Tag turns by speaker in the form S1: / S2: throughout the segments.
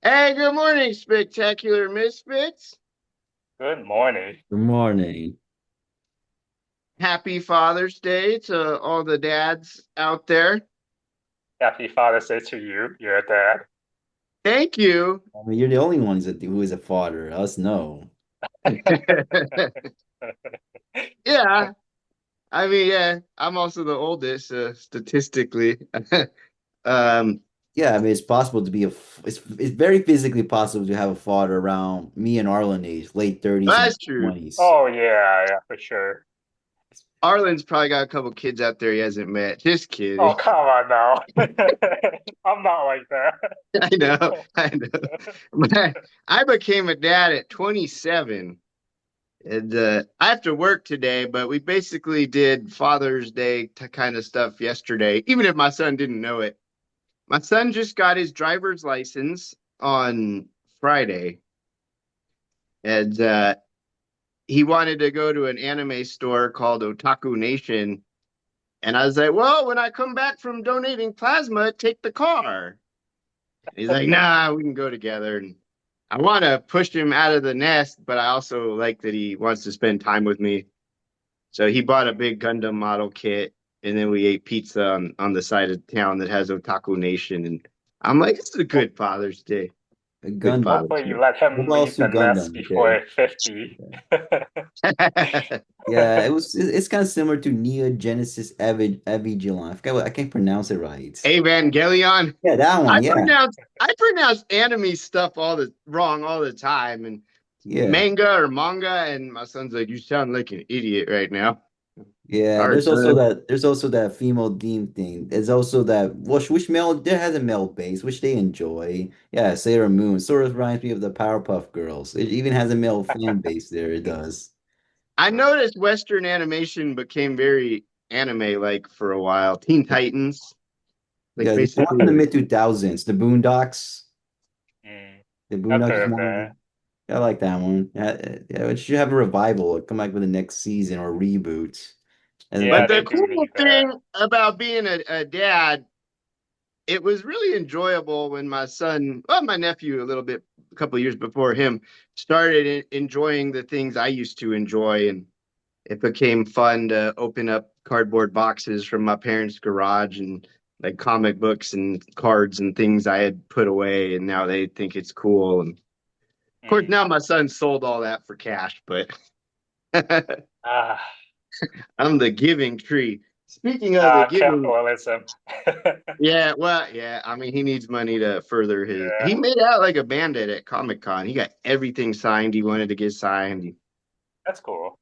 S1: Hey, good morning, spectacular misfits.
S2: Good morning.
S3: Good morning.
S1: Happy Father's Day to all the dads out there.
S2: Happy Father's Day to you, your dad.
S1: Thank you.
S3: I mean, you're the only ones who is a father. Us, no.
S1: Yeah, I mean, yeah, I'm also the oldest statistically. um,
S3: Yeah, I mean, it's possible to be it's very physically possible to have a father around me and Arlen age, late 30s and
S1: that's true.
S3: 20s.
S2: Oh yeah, for sure.
S1: Arlen's probably got a couple kids out there he hasn't met. Just
S2: Oh,
S1: kidding.
S2: come on now. I'm not like that.
S1: I know, I know. But I became a dad at 27. And I have to work today, but we basically did Father's Day kind of stuff yesterday, even if my son didn't know it. My son just got his driver's license on Friday, and he wanted to go to an anime store called Otaku Nation. And I was like, well, when I come back from donating plasma, take the car. And he's like, nah, we can go together. And I want to push him out of the nest, but I also like that he wants to spend time with me. So he bought a big Gundam model kit, and then we ate pizza on the side of town that has Otaku Nation. And I'm like, this is a
S2: Ho-
S1: good Father's Day.
S3: A
S1: Good
S3: Gundam.
S1: Father's
S2: Hopefully you let him
S3: What
S2: leave
S3: else to
S2: the nest
S3: Gundam? Okay.
S2: before 50.
S3: Yeah, it's kind of similar to Neo Genesis Evangelion. I can't pronounce it right.
S1: Evangelion.
S3: Yeah, that
S1: I
S3: one. Yeah.
S1: pronounce I pronounce anime stuff all the wrong all the time, and
S3: Yeah.
S1: manga, and my son's like, you sound like an idiot right now.
S3: Yeah,
S1: Sorry, son.
S3: there's also that female theme thing. There's also that which male there has a male base, which they enjoy. Yeah, Sailor Moon sort of reminds me of the Powerpuff Girls. It even has a male fan base there, it does.
S1: I noticed Western animation became very anime like for a while. Teen Titans, like
S3: Yeah, the one
S1: basically
S3: in the
S1: like
S3: mid 2000s, the Boondocks.
S2: Mm,
S3: The
S2: I've
S3: Boondocks is
S2: heard of
S3: one.
S2: that.
S3: I like that one. Yeah, it should have a revival or come back with the next season or reboot.
S2: Yeah,
S1: But
S3: And
S2: they
S1: the
S2: do
S1: cool
S2: need that.
S1: thing about being a dad, it was really enjoyable when my son, well, my nephew, a little bit, a couple of years before him, started enjoying the things I used to enjoy. And it became fun to open up cardboard boxes from my parents' garage and like comic books and cards and things I had put away. And now they think it's cool. And of course,
S2: Mm.
S1: now my son sold all that for cash, but
S2: Ah,
S1: I'm the giving tree. Speaking of the giving,
S2: capitalism.
S1: yeah, well, yeah. I mean, he needs money to further his.
S2: Yeah,
S1: He made out like a bandit at Comic Con. He got everything signed he wanted to get signed.
S2: that's cool.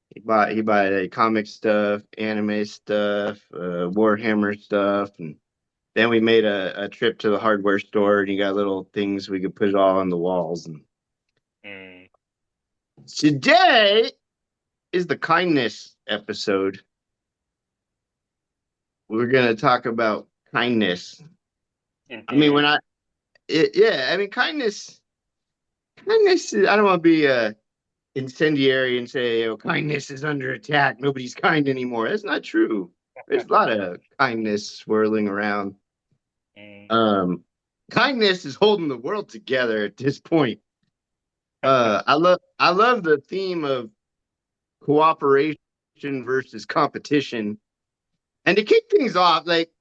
S1: He bought comic stuff, anime stuff, Warhammer stuff, and then we made a trip to the hardware store, and he got little things we could put it all on the walls. And
S2: Mm,
S1: today is the kindness episode. We're gonna talk about kindness. I mean,
S2: indeed.
S1: yeah, I mean, kindness. I don't want to be incendiary and say, "Oh, kindness is under attack. Nobody's kind anymore." That's not true. There's a lot of kindness swirling around.
S2: Mm.
S1: Um, kindness is holding the world together at this point. I love the theme of cooperation versus competition. And to kick things off, like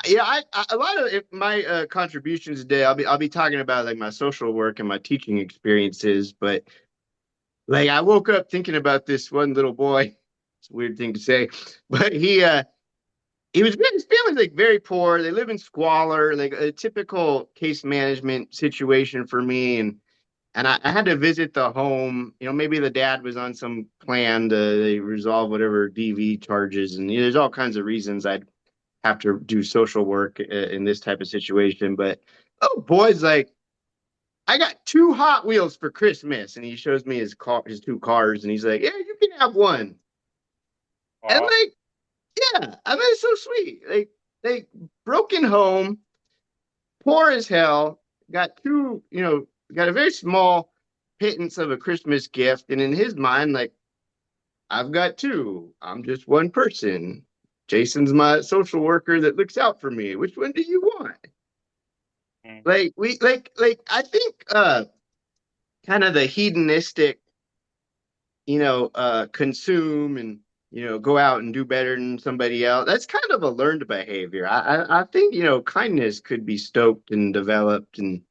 S1: yeah, a lot of my contributions today, I'll be talking about like my social work and my teaching experiences, but like I woke up thinking about this one little boy. It's a weird thing to say, but he was his family's like very poor. They live in squalor, like a typical case management situation for me. And I had to visit the home. Maybe the dad was on some plan to resolve whatever DV charges, and there's all kinds of reasons I'd have to do social work in this type of situation. But oh, boy's like, I got two Hot Wheels for Christmas, and he shows me his two cars, and he's like, yeah, you can have one. And
S2: Well,
S1: like, yeah, I mean, it's so sweet. Like broken home, poor as hell, got got a very small pittance of a Christmas gift. And in his mind, like, I've got two. I'm just one person. Jason's my social worker that looks out for me. Which one do you want?
S2: Mm.
S1: Like we I think kind of the hedonistic, consume and go out and do better than somebody else. That's kind of a learned behavior. I think kindness could be stoked and developed, and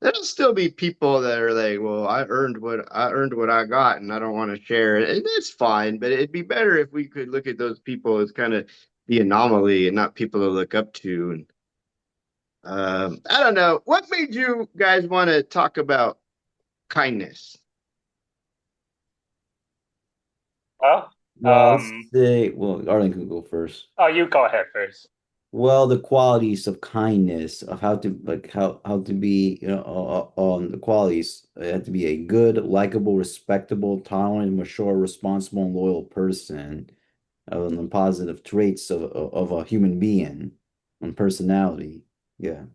S1: there'll still be people that are like, well, I earned what I got, and I don't want to share it. And that's fine, but it'd be better if we could look at those people as kind of the anomaly and not people to look up to. And I don't know what made you guys want to talk about kindness.
S2: Well,
S3: Well, let's say, well, Arlen can go first.
S2: oh, you go ahead first.
S3: Well, the qualities of kindness, of how to how to be, the qualities have to be a good, likable, respectable, tolerant, mature, responsible, and loyal person, the positive traits of a human being, and personality. Yeah,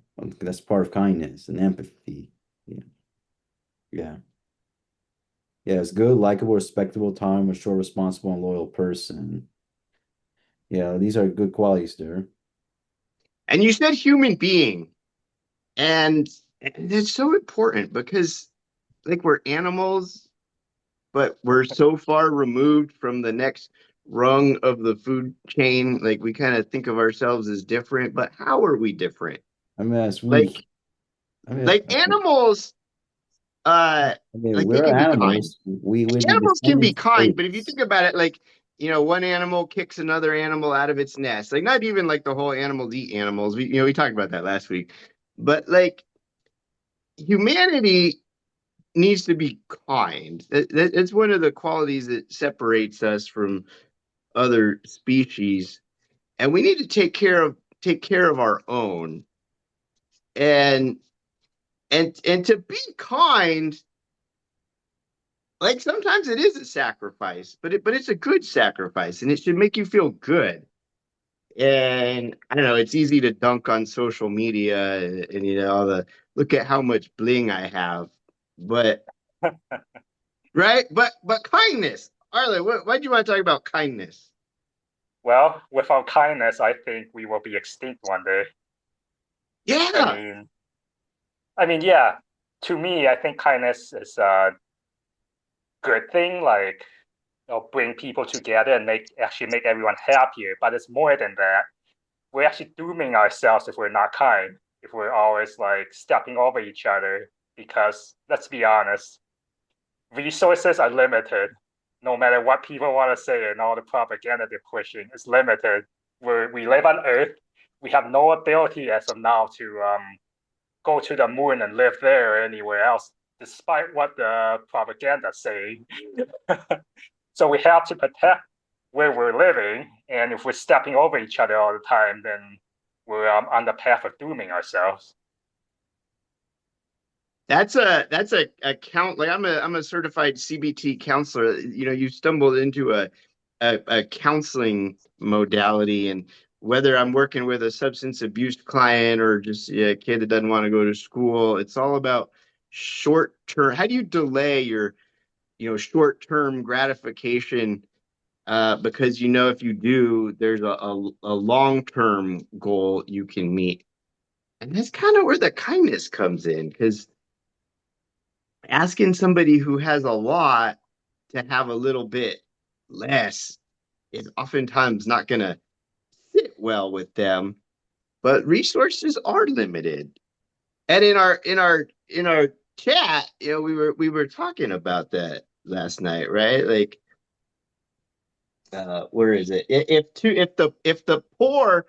S3: that's part of kindness and empathy. Yeah, yeah, yeah. It's good, likable, respectable, tolerant, mature, responsible, and loyal person. Yeah, these are good qualities there.
S1: And you said human being, and it's so important because like we're animals, but we're so far removed from the next rung of the food chain. Like we kind of think of ourselves as different, but how are we different?
S3: I mean, as
S1: Like
S3: we, I mean,
S1: like animals, uh,
S3: I mean,
S1: like they
S3: we're
S1: can be kind.
S3: animals. We're the
S1: Animals can be
S3: descendants of
S1: kind, but if you
S3: apes.
S1: think about it, like one animal kicks another animal out of its nest. Like not even like the whole animals eat animals. We talked about that last week, but like humanity needs to be kind. It's one of the qualities that separates us from other species, and we need to take care of our own. And and to be kind, like sometimes it is a sacrifice, but it's a good sacrifice, and it should make you feel good. And I don't know, it's easy to dunk on social media and all the look at how much bling I have, but right? But kindness. Arlen, why do you want to talk about kindness?
S2: Well, without kindness, I think we will be extinct one day. I
S1: Yeah.
S2: mean, yeah. To me, I think kindness is a good thing. Like, bring people together and make everyone happier. But it's more than that. We're actually dooming ourselves if we're not kind. If we're always like stepping over each other. Because let's be honest, resources are limited. No matter what people want to say and all the propaganda they're pushing, it's limited. We live on Earth. We have no ability as of now to go to the moon and live there or anywhere else, despite what the propaganda say. So we have to protect where we're living, and if we're stepping over each other all the time, then we're on the path of dooming ourselves.
S1: That's a count. Like I'm a certified CBT counselor. You stumbled into a counseling modality, and whether I'm working with a substance abuse client or just a kid that doesn't want to go to school, it's all about short term. How do you delay your short term gratification? Because if you do, there's a long term goal you can meet, and that's kind of where the kindness comes in because asking somebody who has a lot to have a little bit less is oftentimes not going to sit well with them. But resources are limited, and in our chat, we were talking about that last night, right? Like, where is it? If the poor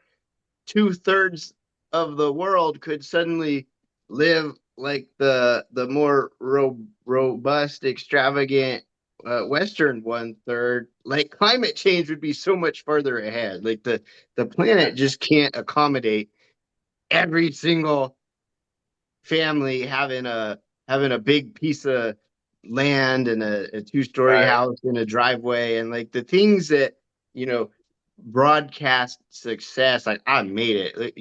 S1: 2/3 of the world could suddenly live like the more robust, extravagant Western 1/3, like climate change would be so much further ahead. Like the planet just can't accommodate every single family having a big piece of land and a two-story
S2: Right.
S1: house and a driveway and like the things that you know broadcast success. Like I made it,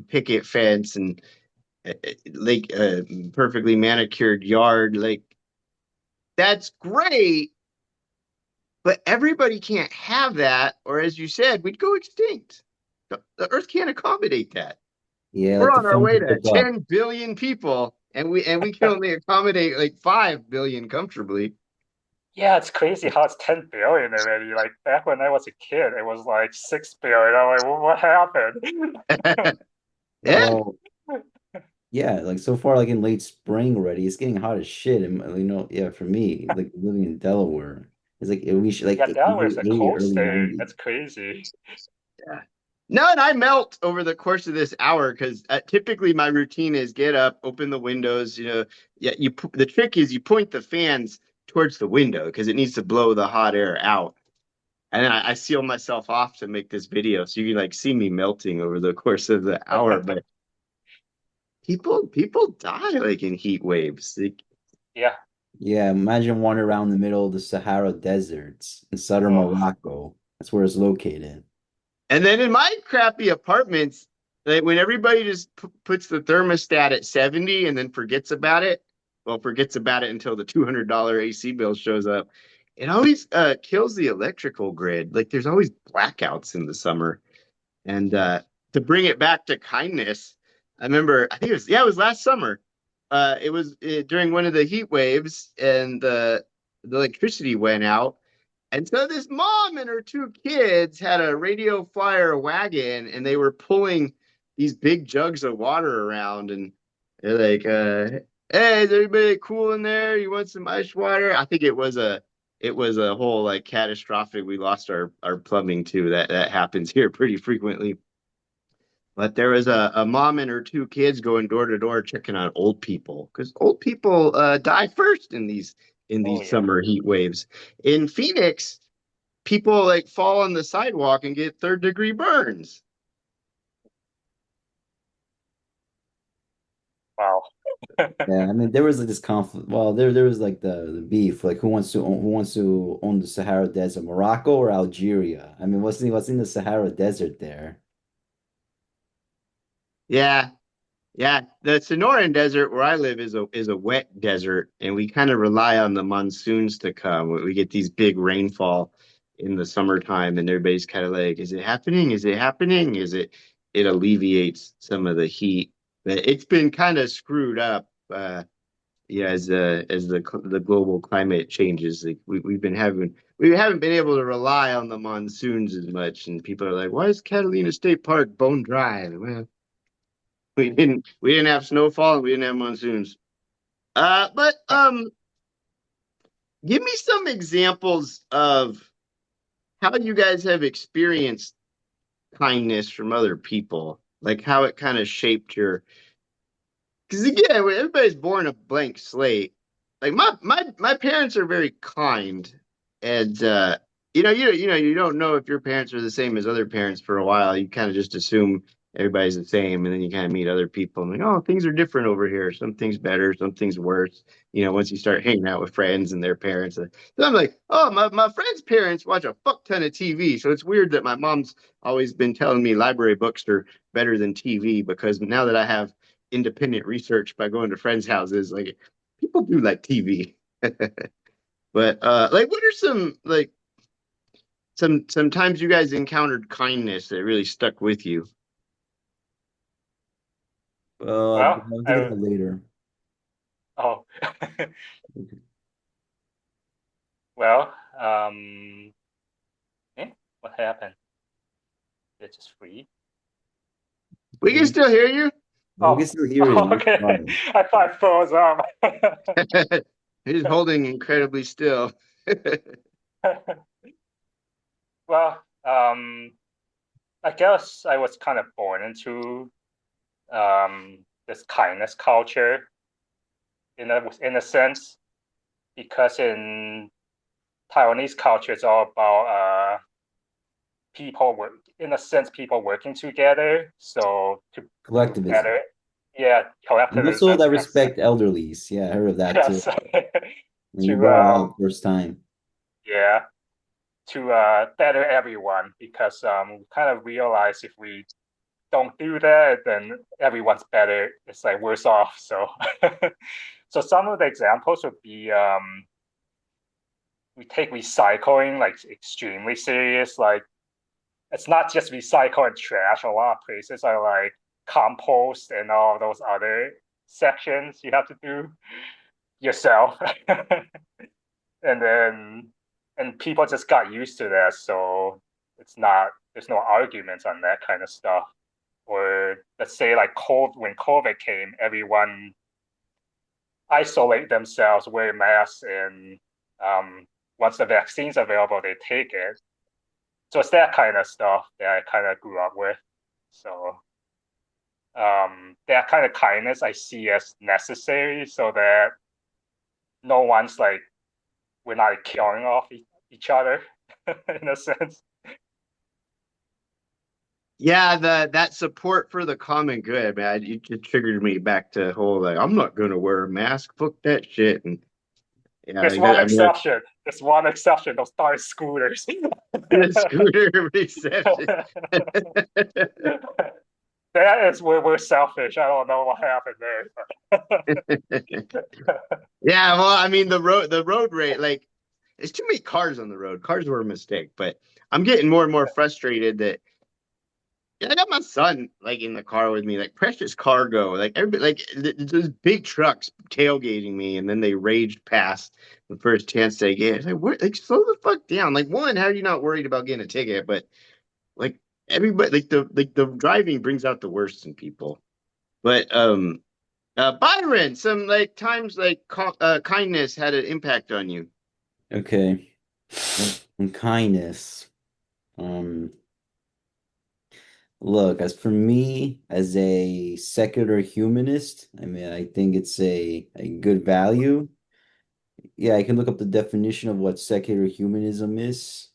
S1: picket fence and like a perfectly manicured yard. Like that's great, but everybody can't have that, or as you said, we'd go extinct. The earth can't accommodate that.
S3: Yeah,
S1: We're
S3: like the
S1: on our
S3: phone
S1: way
S3: to
S1: to
S3: pick up.
S1: 10 billion people, and we can only accommodate like 5 billion comfortably.
S2: Yeah, it's crazy how it's 10 billion already. Like back when I was a kid, it was like 6 billion. I'm like, what happened?
S1: Yeah.
S3: Well, yeah, like so far, like in late spring already, it's getting hot as shit. And yeah, for me, like living in Delaware, it's like we should like
S2: Yeah, Delaware's a
S3: 80,
S2: cold
S3: early
S2: state.
S3: 90s.
S2: That's crazy.
S1: Yeah. No, and I melt over the course of this hour because typically my routine is get up, open the windows. Yeah, the trick is you point the fans towards the window because it needs to blow the hot air out. And then I seal myself off to make this video, so you can like see me melting over the course of the hour. But people die like in heat waves. Like,
S2: Yeah.
S3: Yeah, imagine wandering around the middle of the Sahara deserts in southern
S2: Oh,
S3: Morocco. That's where it's located.
S1: and then in my crappy apartments, like when everybody just puts the thermostat at 70 and then forgets about it, well, forgets about it until the $200 AC bill shows up. It always kills the electrical grid. Like there's always blackouts in the summer. And to bring it back to kindness, I remember, I think it was last summer. It was during one of the heat waves, and the electricity went out. And so this mom and her two kids had a radio flyer wagon, and they were pulling these big jugs of water around, and they're like, "Hey, is everybody cool in there? You want some ice water?" I think it was a whole like catastrophic. We lost our plumbing too. That happens here pretty frequently. But there was a mom and her two kids going door to door checking on old people because old people die first in
S2: oh
S1: these
S2: yeah.
S1: summer heat waves. In Phoenix, people like fall on the sidewalk and get third-degree burns.
S2: Wow.
S3: Yeah, I mean there was like this conflict. Well, there was like the beef, like who wants to own the Sahara Desert, Morocco or Algeria? I mean, what's in the Sahara Desert there?
S1: Yeah, yeah. The Sonoran Desert where I live is a wet desert, and we kind of rely on the monsoons to come. We get these big rainfall in the summertime, and everybody's kind of like, "Is it happening? Is it happening? Is it?" It alleviates some of the heat, but it's been kind of screwed up. Yeah, as the global climate changes, like we haven't been able to rely on the monsoons as much, and people are like, "Why is Catalina State Park bone dry?" Well, we didn't have snowfall and we didn't have monsoons. But give me some examples of how you guys have experienced kindness from other people, like how it kind of shaped your. Because again, when everybody's born a blank slate. Like my parents are very kind, and you don't know if your parents are the same as other parents for a while. You kind of just assume everybody's the same, and then you kind of meet other people and like, oh, things are different over here. Some things better, some things worse. Once you start hanging out with friends and their parents. So I'm like, oh, my friends' parents watch a fuck ton of TV, so it's weird that my mom's always been telling me library books are better than TV because now that I have independent research by going to friends' houses. Like people do like TV. But like what are some times you guys encountered kindness that really stuck with you?
S3: I'll
S2: Well,
S3: get to that later.
S2: oh, well, what happened? It just free.
S1: We can still hear you.
S3: Yeah, we can
S2: Oh,
S3: still hear you. It's
S2: okay.
S3: fine.
S2: I thought it froze up.
S1: He's holding incredibly still.
S2: Well, I guess I was kind of born into this kindness culture in a sense, because in Taiwanese culture, it's all about people work in a sense, people working together. So to
S3: Collectivism.
S2: better, yeah,
S3: And also
S2: collectivism.
S3: that
S2: Yes,
S3: respect elderlies. Yeah, I heard of that too.
S2: yes.
S3: And you
S2: to
S3: brought it up first time.
S2: yeah, to better everyone, because we kind of realize if we don't do that, then everyone's better. It's like worse off. So, so some of the examples would be we take recycling like extremely serious. Like it's not just recycling trash. A lot of places are like compost and all those other sections you have to do yourself. And then and people just got used to that, so it's not there's no arguments on that kind of stuff. Or let's say like when COVID came, everyone isolate themselves, wear masks, and once the vaccine's available, they take it. So it's that kind of stuff that I kind of grew up with. So that kind of kindness I see as necessary, so that no one's like we're not killing off each other in a sense.
S1: Yeah, that support for the common good, man. You just triggered me back to whole like I'm not gonna wear a mask. Fuck that shit. And yeah,
S2: There's
S1: like
S2: one
S1: that, I mean,
S2: exception. There's one exception. Those darn scooters.
S1: the scooter reception.
S2: That is where we're selfish. I don't know what happened there.
S1: Yeah, well, I mean the road rate, like there's too many cars on the road. Cars were a mistake, but I'm getting more and more frustrated that yeah, I got my son like in the car with me, like precious cargo, like everybody, like those big trucks tailgating me, and then they raged past the first chance they get. It's like, what? Like, slow the fuck down. Like, one, how are you not worried about getting a ticket? But like everybody, like the driving brings out the worst in people. But Byron, some like times like kindness had an impact on you.
S3: Okay. And kindness. Um, Look, as for me, as a secular humanist, I mean, I think it's a good value. Yeah, I can look up the definition of what secular humanism is.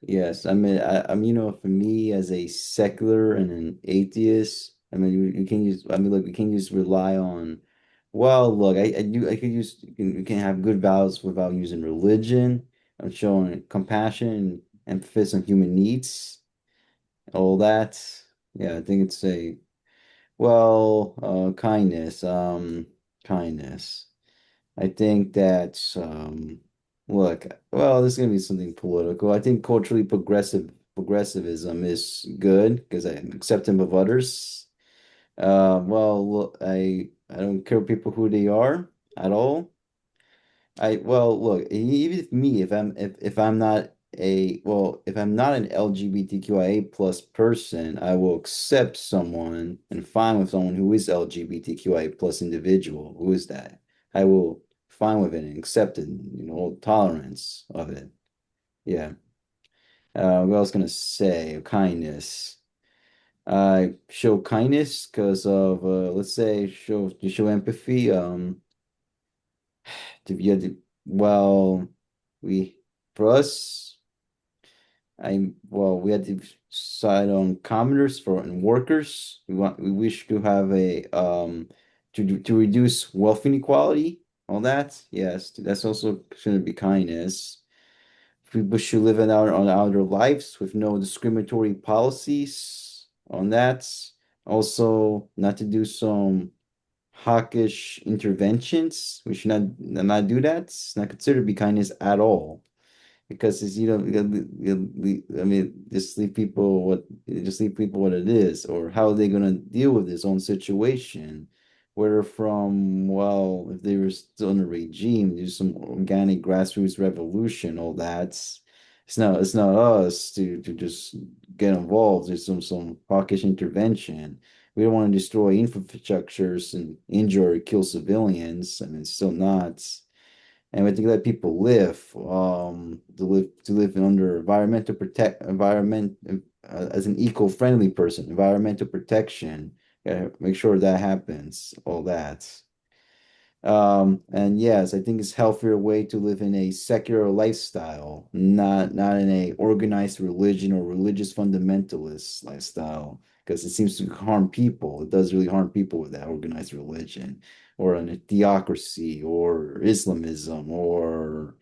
S3: Yes, I mean, for me as a secular and an atheist, I mean, you can use, I mean, look, we can just rely on, well, look, I could use, we can have good values without using religion. I'm showing compassion and emphasis on human needs, all that. Yeah, I think it's kindness, kindness. I think that look, well, this is gonna be something political. I think culturally progressivism is good because I'm accepting of others. Look, I don't care people who they are at all. Look, even if me, if I'm not if I'm not an LGBTQIA plus person, I will accept someone and fine with someone who is LGBTQIA plus individual. Who is that? I will fine with it and accept it, tolerance of it. Yeah. What I was gonna say, kindness. I show kindness because of let's say show empathy. Yeah, well, we for us, we had to decide on commoners for and workers. We wish to have a to reduce wealth inequality. All that, yes, that's also should be kindness. People should live on their lives with no discriminatory policies on that. Also, not to do some hawkish interventions. We should not do that. It's not considered to be kindness at all because it's I mean just leave people what it is or how are they going to deal with this own situation. Whether from if they were still in a regime, do some organic grassroots revolution, all that. It's not us to just get involved. There's some hawkish intervention. We don't want to destroy infrastructures and injure or kill civilians. I mean, it's still not. And we have to let people live, to live under environment as an eco-friendly person, environmental protection. Make sure that happens, all that. And yes, I think it's healthier way to live in a secular lifestyle, not in a organized religion or religious fundamentalist lifestyle, because it seems to harm people. It does really harm people with that organized religion, or in a theocracy, or Islamism, or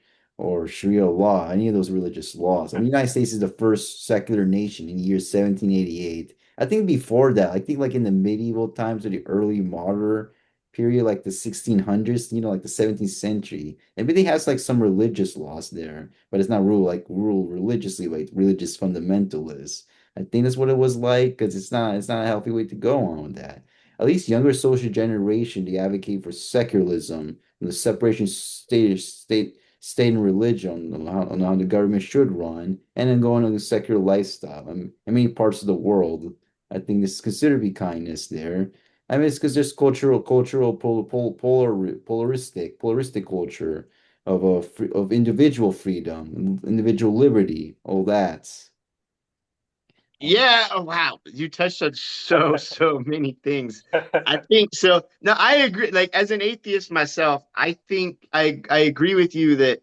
S3: Sharia law, any of those religious laws. I mean, the United States is the first secular nation in the year 1788. I think before that, I think like in the medieval times or the early modern period, like the 1600s, like the 17th century. Everything has like some religious laws there, but it's not rule religiously like religious fundamentalists. I think that's what it was like because it's not a healthy way to go on with that. At least younger social generation, they advocate for secularism and the separation state and religion on how the government should run, and then going on a secular lifestyle. In many parts of the world, I think this is considered to be kindness there. I mean, it's because there's polaristic culture of of individual freedom, individual liberty, all that.
S1: Yeah, oh wow. You touched on so many things. I think so. No, I agree. Like as an atheist myself, I think I agree with you that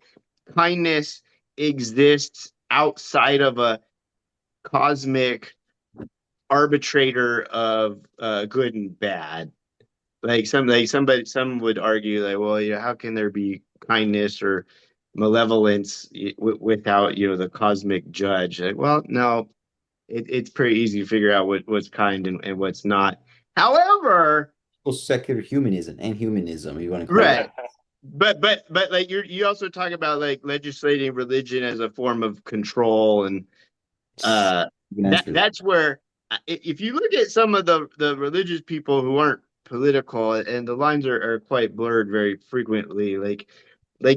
S1: kindness exists outside of a cosmic arbitrator of good and bad. Some would argue like, well, how can there be kindness or malevolence without, the cosmic judge? Like, well, no, it's pretty easy to figure out what's kind and what's not. However,
S3: Well, secular humanism and humanism, you want to call it.
S1: right. But like you also talk about like legislating religion as a form of control and uh
S3: You can answer that.
S1: that's where if you look at some of the religious people who aren't political and the lines are quite blurred very frequently, like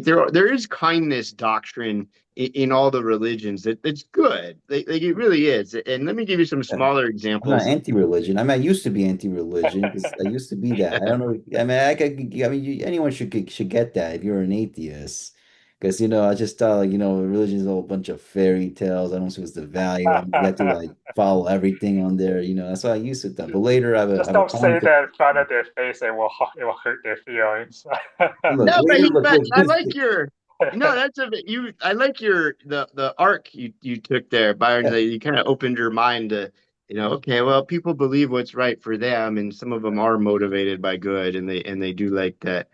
S1: there is kindness doctrine in all the religions that's good, like it really is. And let me give you some
S3: Yeah.
S1: smaller
S3: I'm not
S1: examples.
S3: anti-religion. I mean, I used to be anti-religion because I used to be that. I don't know. I mean, anyone should get that if you're an atheist. Because, I just thought, like, religion is all a bunch of fairy tales. I don't see what's the value. I mean, you have to, like, follow everything on there. That's what I used to thought. But later, I
S2: Just
S3: have a
S2: don't say
S3: concept.
S2: that in front of their face. It will hurt their feelings.
S3: Look,
S1: No,
S3: later, look,
S1: but
S3: look,
S1: I like your that's a you I like your the arc you took there, Byron,
S3: yeah.
S1: that you kind of opened your mind to, okay, well, people believe what's right for them, and some of them are motivated by good, and they do like that,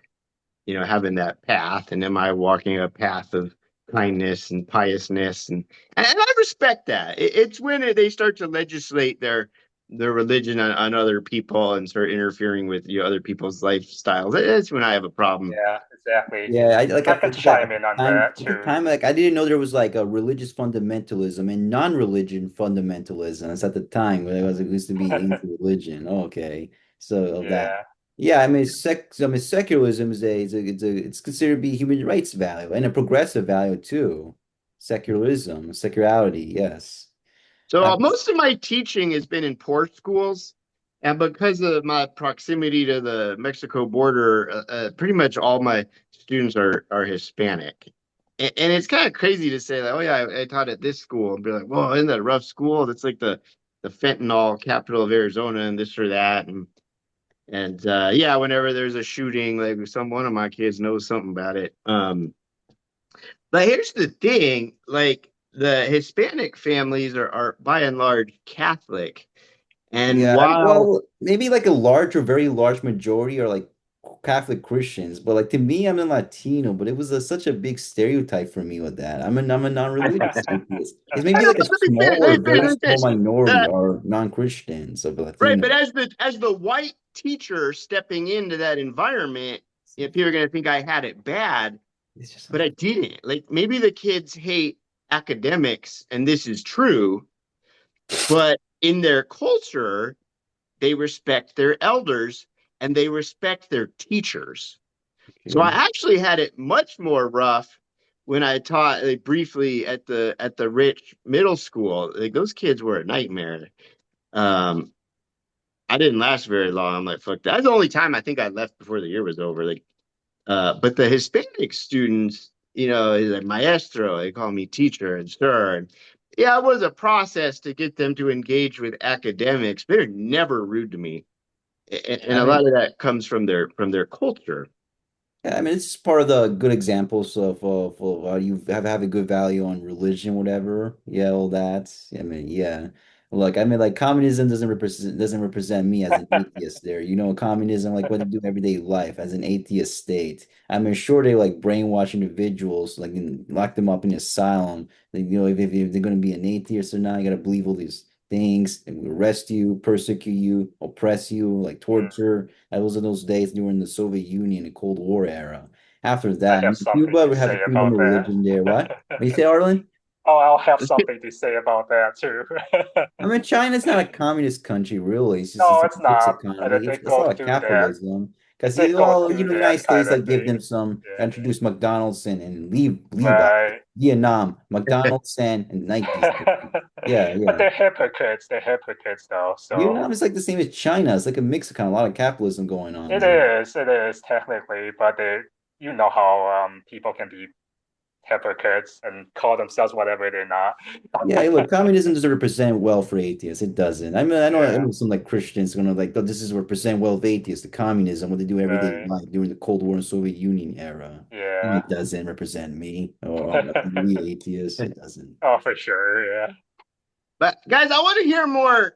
S1: having that path. And am I walking a path of kindness and piousness? And I respect that. It's when they start to legislate their religion on other people and start interfering with other people's lifestyles. That's when I have a problem.
S2: Yeah, exactly.
S3: Yeah, I like
S2: I
S3: I
S2: can
S3: think at
S2: chime in
S3: the
S2: on
S3: time
S2: that
S3: at the
S2: too.
S3: time like I didn't know there was like a religious fundamentalism and non-religion fundamentalism. That's at the time when it used to be into religion. Okay. So of that.
S2: Yeah,
S3: Yeah, secularism it's considered to be human rights value and a progressive value too. Secularism, secularity, yes.
S1: So
S3: Um,
S1: most of my teaching has been in poor schools, and because of my proximity to the Mexico border, pretty much all my students are Hispanic. And it's kind of crazy to say like, oh yeah, I taught at this school, and be like, well, isn't that a rough school? That's like the fentanyl capital of Arizona, and this or that, and yeah, whenever there's a shooting, like one of my kids knows something about it. But here's the thing, like the Hispanic families are by and large Catholic. And
S3: Yeah,
S1: while
S3: well, maybe like a large or very large majority are like Catholic Christians, but like to me, I'm a Latino, but it was such a big stereotype for me with that. I'm a non-religious atheist. It's
S1: I
S3: maybe
S1: know,
S3: like a
S1: but let me
S3: small
S1: finish,
S3: or
S1: let me finish
S3: very
S1: with
S3: small
S1: this.
S3: minority
S1: Uh,
S3: are non-Christians of
S1: right,
S3: Latino.
S1: but as the white teacher stepping into that environment, people are gonna think I had it bad,
S3: It's just
S1: but I didn't. Like maybe the kids hate academics, and this is true, but in their culture, they respect their elders and they respect their teachers. So I
S3: okay.
S1: actually had it much more rough when I taught like, briefly at the rich middle school. Like those kids were a nightmare. Um, I didn't last very long. I'm like, fuck. That's the only time I think I left before the year was over. Like, but the Hispanic students, is like maestro. They call me teacher and sir. And yeah, it was a process to get them to engage with academics. They're never rude to me, and
S3: I
S1: a
S3: mean,
S1: lot of that comes from their culture.
S3: yeah, I mean, it's part of the good examples of you have a good value on religion, whatever. Yeah, all that. I mean, yeah. Look, I mean, like communism doesn't represent me as an atheist. There, communism, like what they do in everyday life as an atheist state. I mean, sure, they like brainwash individuals, like lock them up in asylum. Like, if they're going to be an atheist or not, you got to believe all these things, and arrest you, persecute you, oppress you, like
S2: Mm,
S3: torture. Those are those days during the Soviet Union and Cold War era. After
S2: I
S3: that, I
S2: have
S3: mean,
S2: something
S3: Cuba
S2: to
S3: would have a
S2: say
S3: freedom
S2: about
S3: of
S2: that.
S3: religion there. What? What you say, Arlen?
S2: Oh, I'll have something to say about that too.
S3: I mean, China's not a communist country, really. It's
S2: No,
S3: a
S2: it's
S3: mixed
S2: not. And
S3: economy.
S2: they
S3: It's
S2: go
S3: all
S2: through that.
S3: capitalism. Because
S2: They go
S3: well,
S2: through
S3: the
S2: that
S3: United
S2: kind
S3: States
S2: of
S3: like give
S2: thing.
S3: them some
S2: Yeah.
S3: introduce McDonald's and leave out
S2: Right.
S3: Vietnam, McDonald's and Nike. Yeah,
S2: But
S3: yeah.
S2: they're hypocrites. They're hypocrites though. So
S3: Vietnam is like the same as China. It's like a mix of kind of a lot of capitalism going on
S2: it
S3: there.
S2: is. It is technically, but you know how people can be hypocrites and call themselves whatever they're not.
S3: Yeah, hey, look, communism doesn't represent well for atheists. It doesn't. I mean, I
S2: Yeah.
S3: know some like Christians going to like, oh, this is represent well of atheists, the communism, what they do every day
S2: Right.
S3: life during the Cold War and Soviet Union era.
S2: Yeah.
S3: It doesn't represent me or we atheists. It doesn't.
S2: Oh, for sure. Yeah.
S1: But guys, I want to hear more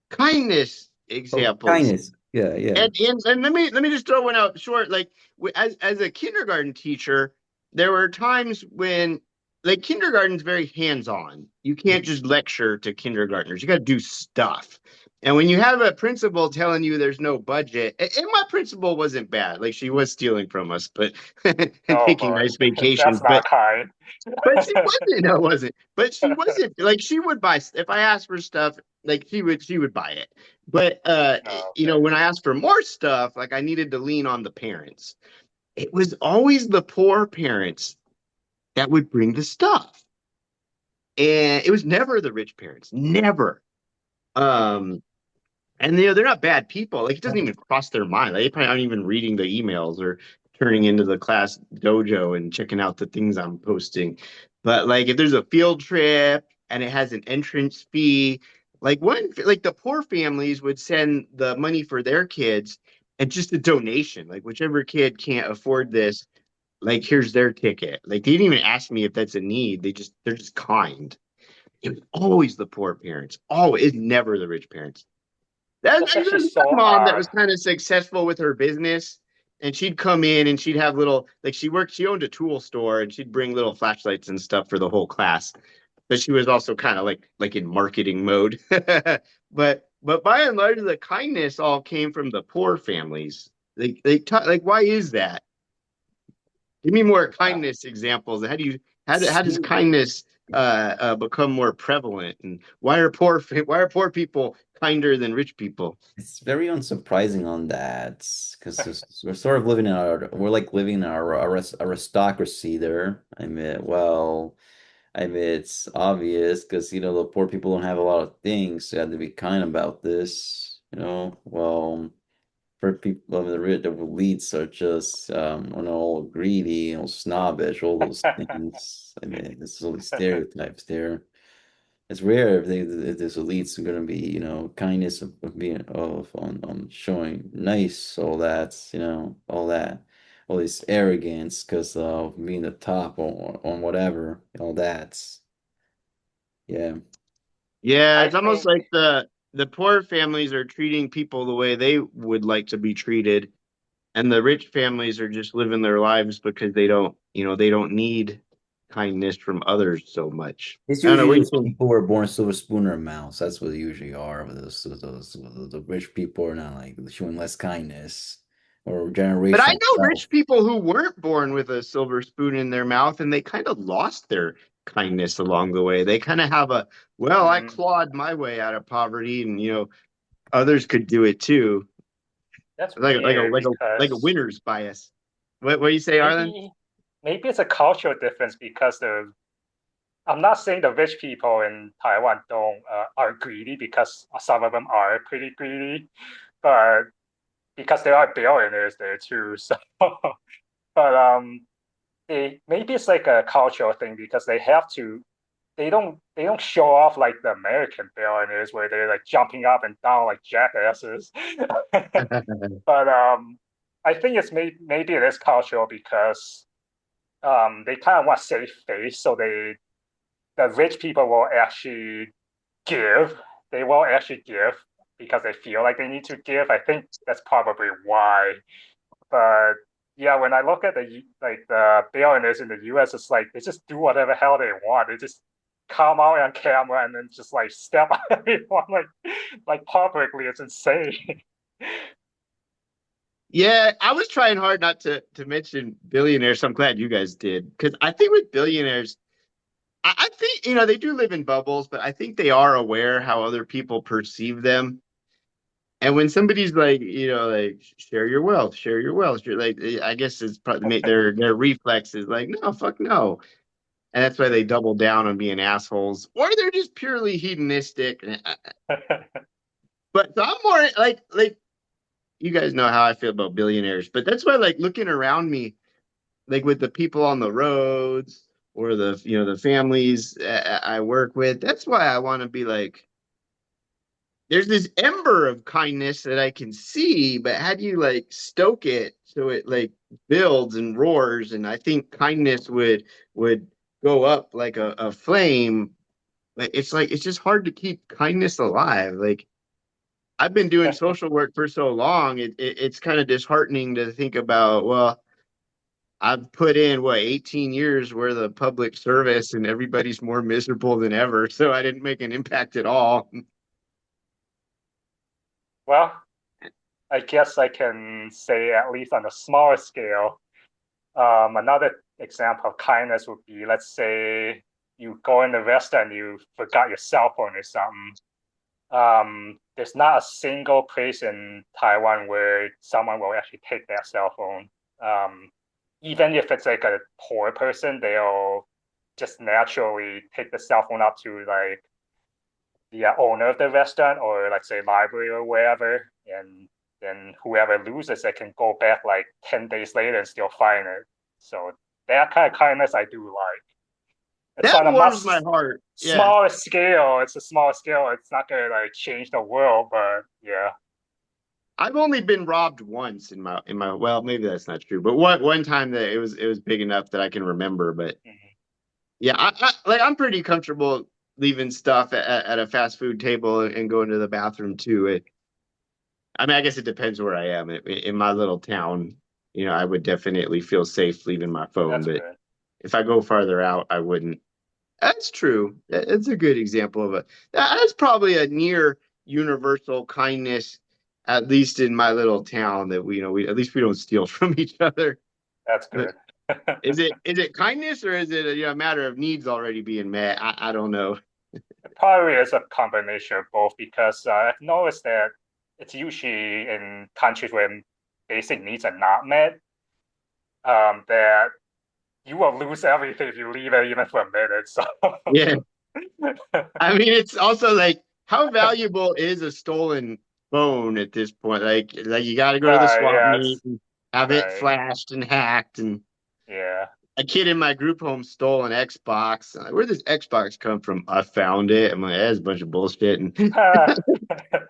S1: kindness
S3: Oh,
S1: examples.
S3: kindness. Yeah, yeah.
S1: And let me just throw one out short. Like as a kindergarten teacher, there were times when like kindergarten's very hands-on. You can't just lecture to kindergartners. You got to do stuff. And when you have a principal telling you there's no budget, and my principal wasn't bad. Like she was stealing from us, but and
S2: Oh
S1: taking
S2: boy,
S1: nice
S2: that's
S1: vacations.
S2: not kind.
S1: But she wasn't. No, it wasn't. But she wasn't like she would buy if I asked for stuff, like she would buy it. But
S2: Oh,
S1: you
S2: okay.
S1: know, when I asked for more stuff, like I needed to lean on the parents. It was always the poor parents that would bring the stuff. And it was never the rich parents. Never. Um and they're not bad people. Like it doesn't even cross their mind. Like, they probably aren't even reading the emails or turning into the class dojo and checking out the things I'm posting. But like if there's a field trip and it has an entrance fee, like the poor families would send the money for their kids and just a donation. Like whichever kid can't afford this, like here's their ticket. Like they didn't even ask me if that's a need. They're just kind. It was always the poor parents. Always, never the rich parents.
S2: That's actually
S1: There's
S2: so
S1: one mom that
S2: odd.
S1: was kind of successful with her business, and she'd come in and she'd have little like she owned a tool store and she'd bring little flashlights and stuff for the whole class. But she was also kind of like in marketing mode. But by and large, the kindness all came from the poor families. Like why is that? Give me more
S2: Uh,
S1: kindness examples. How does kindness become more prevalent? And why are poor people kinder than rich people?
S3: It's very unsurprising on that because we're sort of living in we're like living in our aristocracy there. I mean, it's obvious because the poor people don't have a lot of things, so you have to be kind about this. For people, I mean, the elites are just all greedy, snobbish, all those things. I mean, there's all these stereotypes there. It's rare if this elites are gonna be, kindness of being on showing nice, all that, all that, all this arrogance because of being the top on whatever, all that. Yeah.
S1: Yeah,
S2: I
S1: it's almost
S2: think
S1: like the poor families are treating people the way they would like to be treated, and the rich families are just living their lives because they don't need kindness from others so much.
S3: It's
S1: I don't know.
S3: usually
S1: What do you
S3: those
S1: think?
S3: people who are born silver spoon or mouse. That's what they usually are. The rich people are not like showing less kindness or
S1: But I
S3: generational
S1: know
S3: wealth.
S1: rich people who weren't born with a silver spoon in their mouth, and they kind of lost their kindness along the way. They kind of have well, I
S2: mm,
S1: clawed my way out of poverty, and others could do it too.
S2: that's
S1: Like a
S2: weird
S1: like a like a
S2: because
S1: winner's bias. What do you say, Arlen?
S2: maybe maybe it's a cultural difference because I'm not saying the rich people in Taiwan don't are greedy because some of them are pretty greedy, but because there are billionaires there too. So, but maybe it's like a cultural thing because they have to. They don't show off like the American billionaires where they're like jumping up and down like jackasses. But I think maybe it is cultural because they kind of want to save face, so the rich people will actually give. They will actually give because they feel like they need to give. I think that's probably why. But yeah, when I look at the billionaires in the U.S., it's like they just do whatever hell they want. They just come out on camera and then just like step on everyone like publicly. It's insane.
S1: Yeah, I was trying hard not to mention billionaires. So I'm glad you guys did because I think with billionaires, I think, they do live in bubbles, but I think they are aware how other people perceive them. And when somebody's like, like share your wealth, share your wealth, like I guess it's probably their reflex is like, no, fuck no. And that's why they double down on being assholes, or they're just purely hedonistic. But so I'm more like you guys know how I feel about billionaires, but that's why like looking around me, like with the people on the roads or the families I work with, that's why I want to be like there's this ember of kindness that I can see, but how do you like stoke it so it like builds and roars? And I think kindness would go up like a flame. Like it's just hard to keep kindness alive. Like I've been doing social work for so long, it's kind of disheartening to think about, well, I've put in 18 years worth of public service and everybody's more miserable than ever. So I didn't make an impact at all.
S2: Well, I guess I can say at least on a smaller scale, another example of kindness would be, let's say you go in the restaurant and you forgot your cell phone or something. There's not a single place in Taiwan where someone will actually take their cell phone. Even if it's like a poor person, they'll just naturally take the cell phone up to like the owner of the restaurant or let's say library or wherever, and then whoever loses it can go back like 10 days later and still find it. So that kind of kindness I do like. It's
S1: That
S2: on a much
S1: warms my heart. Yeah.
S2: smaller scale. It's a small scale. It's not gonna like change the world, but yeah.
S1: I've only been robbed once in my well, maybe that's not true, but one time that it was big enough that I can remember. But
S2: Mhm.
S1: yeah, I'm pretty comfortable leaving stuff at a fast food table and going to the bathroom too. I mean, I guess it depends where I am. In my little town, I would definitely feel safe leaving my phone,
S2: That's
S1: but
S2: good.
S1: if I go farther out, I wouldn't. That's true. It's a good example of that's probably a near universal kindness, at least in my little town, that we at least we don't steal from each other.
S2: That's
S1: But
S2: good.
S1: is it kindness or is it a matter of needs already being met? I don't know.
S2: It probably is a combination of both because I've noticed that it's usually in countries where basic needs are not met, that you will lose everything if you leave it even for a minute. So,
S1: Yeah, I mean it's also like how valuable is a stolen phone at this point? Like you got to go to the
S2: right,
S1: swap
S2: yeah,
S1: meet
S2: it's
S1: and have it
S2: right,
S1: flashed and hacked and
S2: yeah.
S1: a kid in my group home stole an Xbox. I'm like, where'd this Xbox come from? I found it. I'm like, that's a bunch of bullshit. And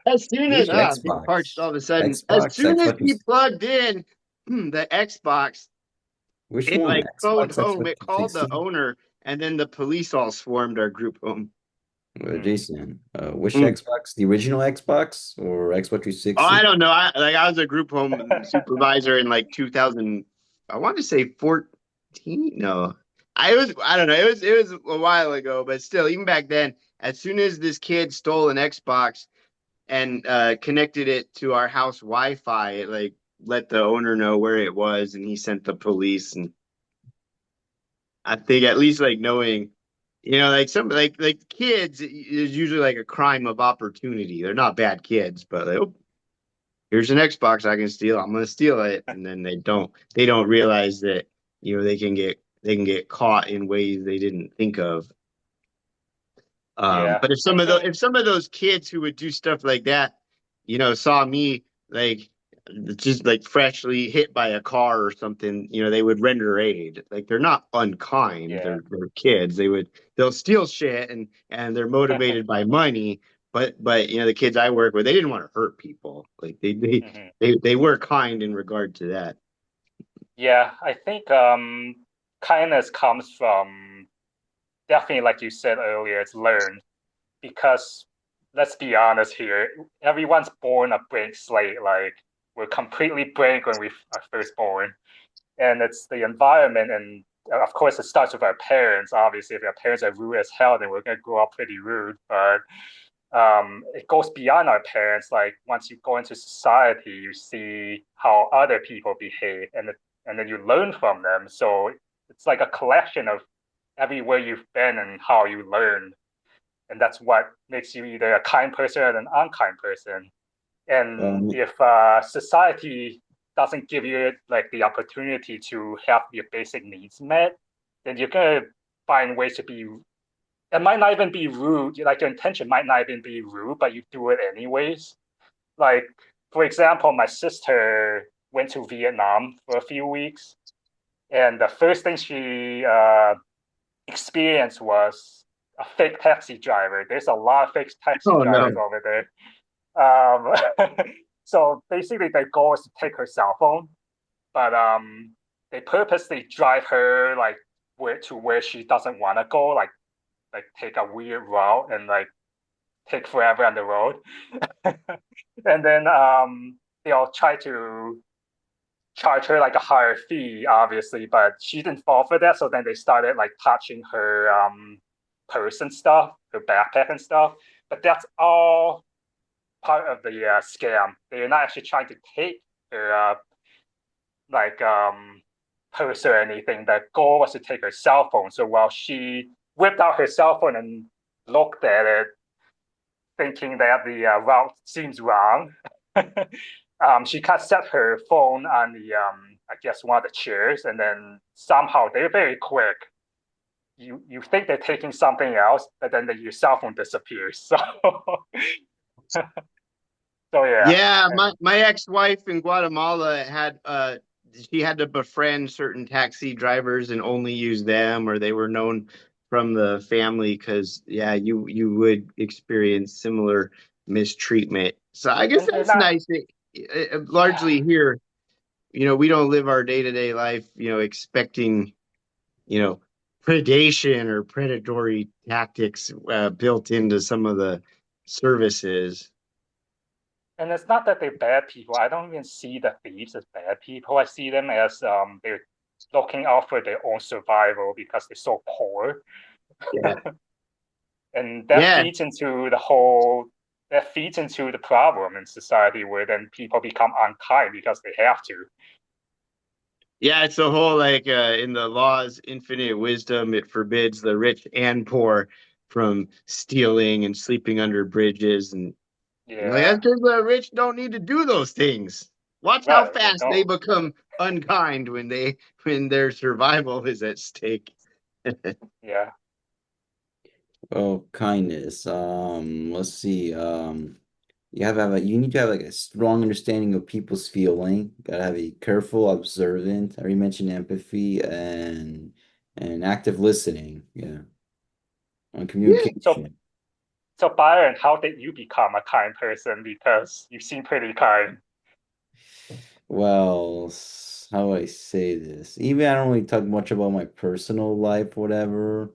S1: as soon as
S3: Which
S1: big parched all
S3: Xbox?
S1: of a sudden, as
S3: Xbox?
S1: soon as he
S3: Xbox?
S1: plugged in the Xbox,
S3: Which
S1: it
S3: one?
S1: like phoned
S3: Xbox?
S1: home. It
S3: Xbox
S1: called the
S3: 360?
S1: owner, and then the police all swarmed our group home.
S2: Hmm.
S3: Jason, which
S1: Mm.
S3: Xbox? The original Xbox or Xbox
S1: Oh, I
S3: 360?
S1: don't know. I was a group home supervisor in like 2000. I want to say 14. No, I don't know. It was a while ago, but still, even back then, as soon as this kid stole an Xbox and connected it to our house Wi-Fi, it like let the owner know where it was, and he sent the police. And I think at least like knowing, like some like kids is usually like a crime of opportunity. They're not bad kids, but like, oh, here's an Xbox I can steal. I'm gonna steal it, and then they don't realize that they can get caught in ways they didn't think of.
S2: Yeah,
S1: But if
S2: I think
S1: some of those kids who would do stuff like that, saw me like just like freshly hit by a car or something, they would render aid. Like they're not unkind.
S2: yeah.
S1: They're kids. They'll steal shit and they're motivated by money. But the kids I work with, they didn't want to hurt people. Like
S2: Mhm.
S1: they were kind in regard to that.
S2: Yeah, I think kindness comes from definitely like you said earlier, it's learned because let's be honest here, everyone's born a blank slate. Like we're completely blank when we are first born, and it's the environment, and of course it starts with our parents. Obviously, if our parents are rude as hell, then we're gonna grow up pretty rude. But it goes beyond our parents. Like once you go into society, you see how other people behave, and then you learn from them. So it's like a collection of everywhere you've been and how you learn, and that's what makes you either a kind person or an unkind person. And
S3: Um,
S2: if society doesn't give you like the opportunity to have your basic needs met, then you're gonna find ways to be. It might not even be rude. Like your intention might not even be rude, but you do it anyways. Like for example, my sister went to Vietnam for a few weeks, and the first thing she experienced was a fake taxi driver. There's a lot of fake taxi
S1: Oh
S2: drivers
S1: no.
S2: over there. Um, so basically, their goal is to take her cell phone, but they purposely drive her like where she doesn't want to go, like take a weird route and like take forever on the road, and then they'll try to charge her like a higher fee, obviously, but she didn't fall for that. So then they started like touching her purse and stuff, her backpack and stuff. But that's all part of the scam. They're not actually trying to take her like purse or anything. The goal was to take her cell phone. So while she whipped out her cell phone and looked at it, thinking that the route seems wrong, she kind of set her phone on the I guess one of the chairs, and then somehow they're very quick. You think they're taking something else, but then your cell phone disappears. So so yeah,
S1: Yeah, my
S2: and
S1: my ex-wife in Guatemala had she had to befriend certain taxi drivers and only use them, or they were known from the family because yeah, you would experience similar mistreatment. So I guess
S2: they're
S1: that's
S2: not.
S1: nice.
S2: Yeah,
S1: Largely here, we don't live our day-to-day life, expecting, you know, predation or predatory tactics built into some of the services.
S2: and it's not that they're bad people. I don't even see the thieves as bad people. I see them as they're looking out for their own survival because they're so poor,
S1: Yeah.
S2: and
S1: Yeah.
S2: that feeds into the problem in society where then people become unkind because they have to.
S1: Yeah, it's the whole like in the law's infinite wisdom, it forbids the rich and poor from stealing and sleeping under bridges. And like that's
S2: Yeah,
S1: because the rich don't need to do those things. Watch how
S2: right. They
S1: fast they
S2: don't.
S1: become unkind when their survival is at stake.
S2: Yeah,
S3: oh, kindness. Let's see. You need to have like a strong understanding of people's feeling. Gotta have a careful, observant. I already mentioned empathy and active listening. Yeah, on
S1: Yeah.
S2: so
S3: communication.
S2: so Byron, how did you become a kind person? Because you seem pretty kind.
S3: Well, how do I say this? Even I don't really talk much about my personal life, whatever.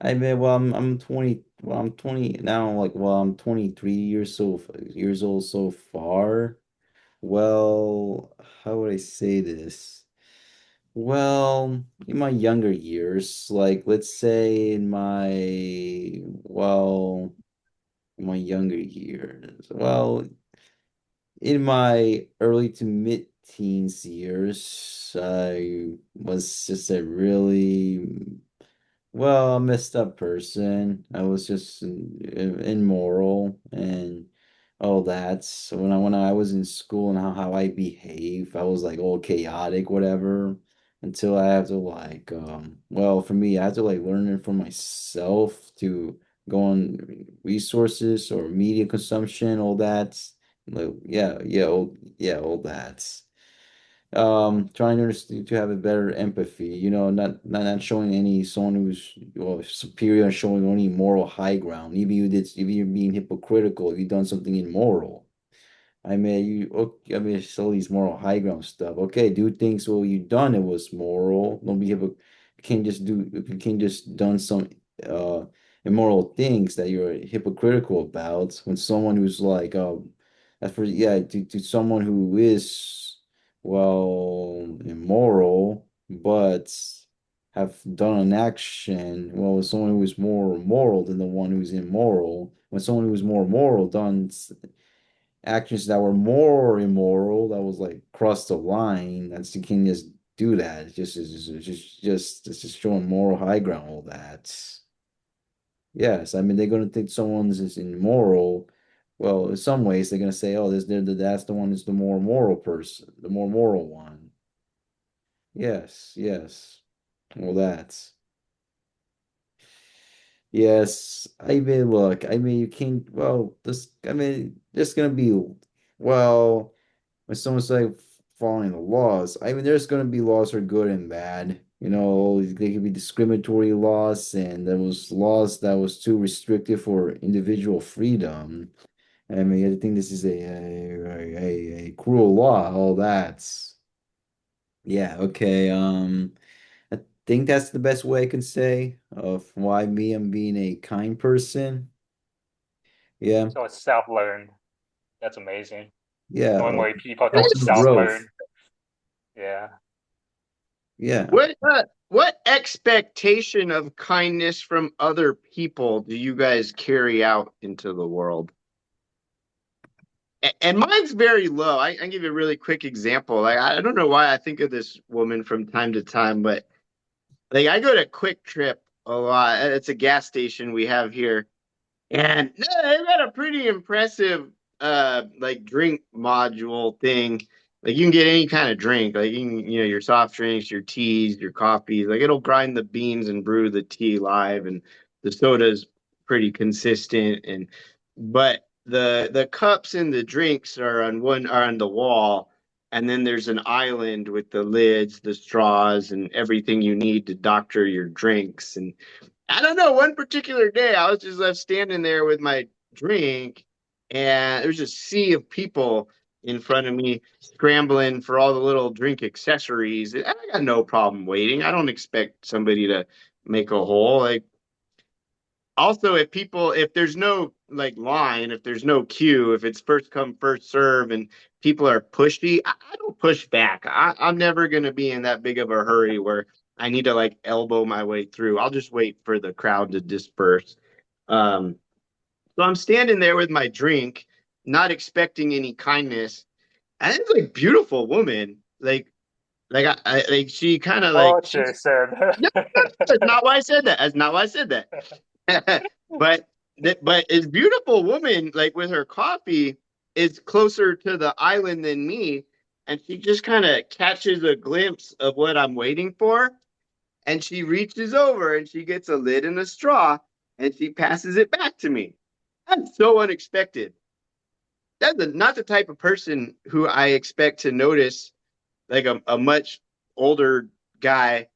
S3: I mean, I'm 20. Well, I'm 20 now. I'm 23 years old so far. Well, how would I say this? Well, in my younger years, like let's say in my younger years, in my early to mid-teens years, I was just a really messed up person. I was just immoral and all that. So when I was in school and how I behave, I was like all chaotic, whatever. Until I have to for me, I have to like learn it for myself to go on resources or media consumption, all that. Like, all that. Trying to understand, to have a better empathy, not showing any someone who's superior and showing only moral high ground. Even you're being hypocritical, if you've done something immoral. I mean, it's all these moral high ground stuff. Okay, do things well you done it was moral. Don't be hypocritical. You can't just done some uh immoral things that you're hypocritical about when someone who's like as for yeah to someone who is immoral but have done an action someone who is more moral than the one who's immoral when someone who's more moral done actions that were more immoral, that was like crossed the line. That's you can just do that. It's just showing moral high ground, all that. Yes, I mean they're gonna think someone's is immoral. Well, in some ways they're gonna say, "Oh, that's the one who's the more moral person, the more moral one." Yes, yes. Well, that's yes. I mean, look. I mean, you can't. Well, this. I mean, there's gonna be. Well, when someone's like following the laws, I mean, there's gonna be laws that are good and bad. You know, they could be discriminatory laws, and there was laws that was too restrictive for individual freedom. I mean, I think this is a cruel law. All that's yeah, okay. I think that's the best way I can say of why me I'm being a kind person. Yeah,
S2: So it's self-learned. That's amazing.
S3: yeah.
S2: Normally people don't
S3: Personal
S2: self-learn.
S3: growth.
S2: Yeah.
S3: Yeah.
S1: What expectation of kindness from other people do you guys carry out into the world? And mine's very low. I can give you a really quick example. Like I don't know why I think of this woman from time to time, but like I go to Quick Trip a lot. It's a gas station we have here. And no, they've got a pretty impressive like drink module thing. Like you can get any kind of drink, like you can, your soft drinks, your teas, your coffees. Like it'll grind the beans and brew the tea live, and the soda's pretty consistent. And but the cups and the drinks are on the wall, and then there's an island with the lids, the straws, and everything you need to doctor your drinks. And I don't know. One particular day, I was just left standing there with my drink, and there was a sea of people in front of me scrambling for all the little drink accessories. And I got no problem waiting. I don't expect somebody to make a hole. Like, also, if there's no like line, if there's no queue, if it's first come, first serve, and people are pushy, I don't push back. I'm never going to be in that big of a hurry where I need to like elbow my way through. I'll just wait for the crowd to disperse. Um, so I'm standing there with my drink, not expecting any kindness. And it's like beautiful woman. Like she kind of
S2: Oh,
S1: like she's
S2: Jason.
S1: no, that's not why I said that. That's not why I said that. but but this beautiful woman, like with her coffee, is closer to the island than me, and she just kind of catches a glimpse of what I'm waiting for, and she reaches over and she gets a lid and a straw, and she passes it back to me. That's so unexpected. Not the type of person who I expect to notice like a much older guy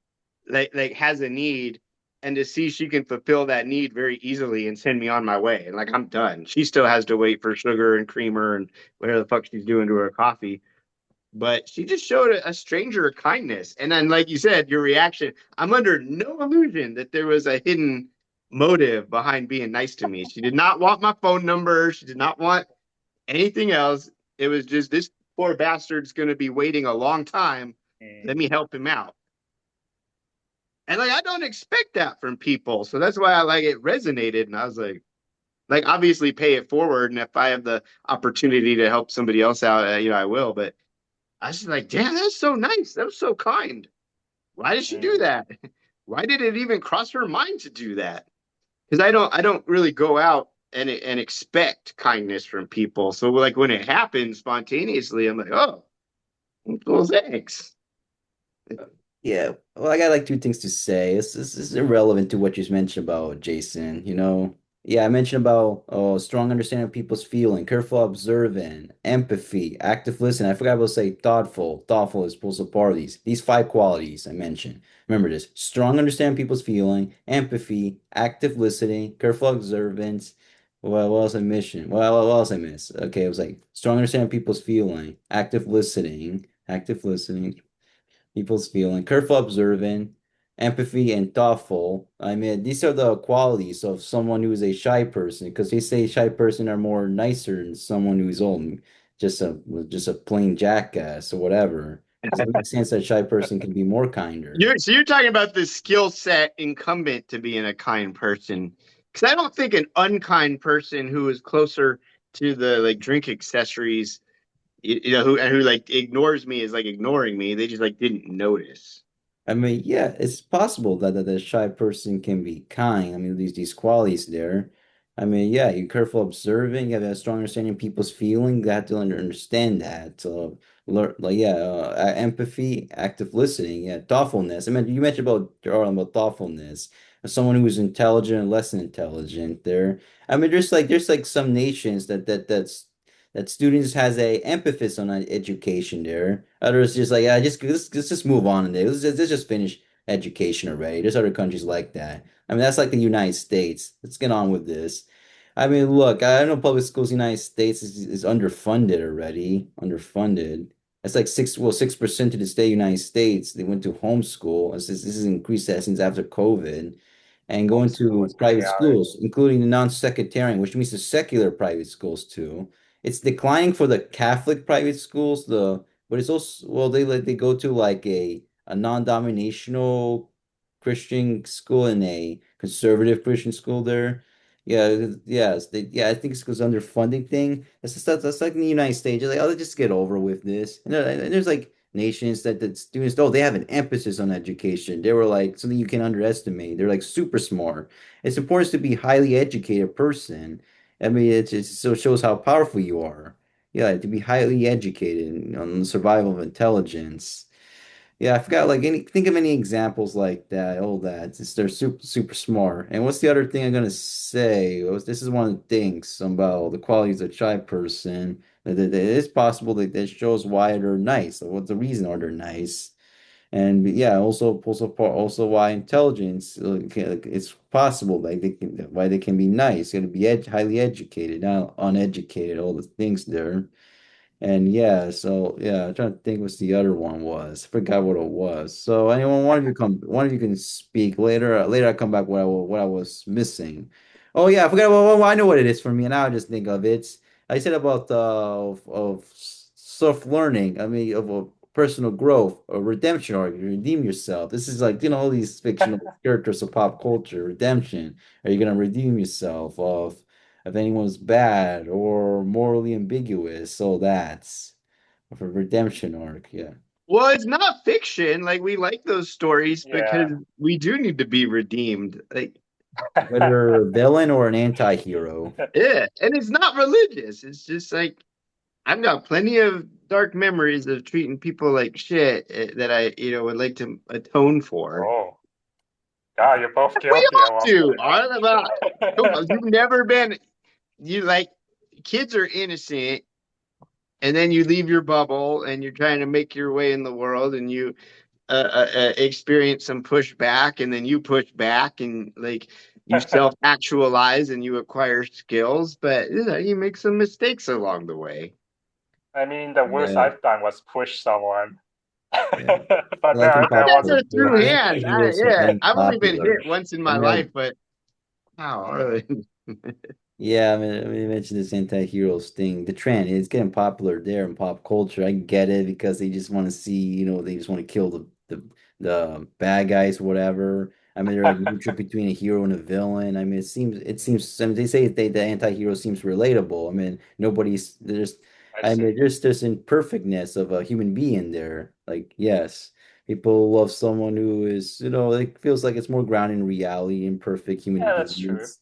S1: like has a need and to see she can fulfill that need very easily and send me on my way. And like I'm done. She still has to wait for sugar and creamer and whatever the fuck she's doing to her coffee. But she just showed a stranger a kindness. And then, like you said, your reaction, I'm under no illusion that there was a hidden motive behind being nice to me. She did not want my phone number. She did not want anything else. It was just this poor bastard's going to be waiting a long time. Let me help him out. And like I don't expect that from people. So that's why I like it resonated. And I was like obviously pay it forward. And if I have the opportunity to help somebody else out, I will. But I was just like, damn, that's so nice. That was so kind. Why did she do that? Why did it even cross her mind to do that? Because I don't really go out and expect kindness from people. So like when it happens spontaneously, I'm like, oh, well, thanks.
S3: Yeah. Well, I got like two things to say. This is irrelevant to what you mentioned about Jason, you know. Yeah, I mentioned about strong understanding of people's feeling, careful observing, empathy, active listening. I forgot about to say thoughtful. Thoughtful is also part of these five qualities I mentioned. Remember this: strong understanding of people's feeling, empathy, active listening, careful observance. Well, what else I mentioned? Well, what else I missed? Okay, it was like strong understanding of people's feeling, active listening, people's feeling, careful observing, empathy, and thoughtful. I mean, these are the qualities of someone who is a shy person, because they say shy person are more nicer than someone who's just a plain jackass or whatever. So it makes sense that shy person can be more kinder.
S1: You're talking about the skill set incumbent to being a kind person. Because I don't think an unkind person who is closer to the like drink accessories who like ignores me is like ignoring me. They just like didn't notice.
S3: I mean, yeah, it's possible that a shy person can be kind. I mean, these qualities there. I mean, yeah, you're careful observing, you have a strong understanding of people's feeling. You have to understand that. Learn, like, yeah, empathy, active listening, yeah, thoughtfulness. I mean, you mentioned about thoughtfulness. Someone who is intelligent and less than intelligent there. I mean, there's like some nations that students has a emphasis on education there. Others just like, yeah, let's just move on in there. Let's just finish education already. There's other countries like that. I mean, that's like the United States. Let's get on with this. I mean, look, I know public schools in the United States is underfunded already. Underfunded. That's like 6% of the state United States. They went to homeschool. This has increased that since after COVID. And going
S2: Homeschool
S3: to
S2: is
S3: private
S2: chaotic.
S3: schools, including the non-sectarian, which means the secular private schools too. It's declining for the Catholic private schools, but it's also well they go to like a non-dominational Christian school and a conservative Christian school there. Yeah, yes, I think it's because underfunding thing. That's like in the United States. You're like, oh, let's just get over with this. And there's like nations that students, oh, they have an emphasis on education. They were like something you can underestimate. They're like super smart. It's important to be highly educated person. I mean, so it shows how powerful you are. Yeah, to be highly educated on the survival of intelligence. Yeah, I forgot like think of any examples like that. All that. They're super smart. And what's the other thing I'm gonna say? This is one of the things about the qualities of a shy person. That it is possible that shows why they're nice. What's the reason are they nice? And yeah, also why intelligence it's possible like they can why they can be nice. You got to be highly educated, not uneducated. All the things there. And yeah, so yeah, I'm trying to think what the other one was. I forgot what it was. So anyone, one of you can speak later. Later, I come back what I was missing. Oh yeah, I forgot. Well, I know what it is for me, and now I just think of it. I said about of self learning. I mean, of personal growth, or redemption arc. You redeem yourself. This is like all these fictional characters of pop culture. Redemption. Are you gonna redeem yourself of? If anyone's bad or morally ambiguous. So that's of a redemption arc. Yeah.
S1: Well, it's not fiction. Like we like those stories
S2: Yeah.
S1: because we do need to be redeemed. Like,
S3: Whether a villain or an anti-hero.
S1: yeah, and it's not religious. It's just like I've got plenty of dark memories of treating people like shit that I would like to atone for.
S2: Oh, yeah, you're both
S1: We
S2: guilty at
S1: all
S2: one
S1: do.
S2: point,
S1: All about come on,
S2: huh?
S1: you've never been you like kids are innocent, and then you leave your bubble and you're trying to make your way in the world, and you experience some pushback, and then you push back, and like you self actualize and you acquire skills, but you make some mistakes along the way.
S2: I mean, the worst
S3: Yeah.
S2: I've done was push someone,
S3: Yeah.
S2: but
S3: Like in
S2: that
S3: pop
S1: Never
S2: wasn't
S3: culture,
S1: through
S2: nice.
S1: hand.
S3: anti-heroes are
S1: Yeah,
S3: getting
S1: I've only been
S3: popular.
S1: hit once in
S3: I
S1: my life,
S3: mean,
S1: but wow,
S2: Mm,
S1: really?
S3: yeah, I mean, you mentioned this anti-heroes thing. The trend is getting popular there in pop culture. I get it because they just want to see, they just want to kill the bad guys, whatever. I mean, they're like neutral between a hero and a villain. I mean, I mean, they say the anti-hero seems relatable. I mean,
S2: I
S3: I mean,
S2: see.
S3: there's imperfectness of a human being there. Like, yes, people love someone who is, like feels like it's more grounded in reality, imperfect human
S2: Yeah, that's true.
S3: beings.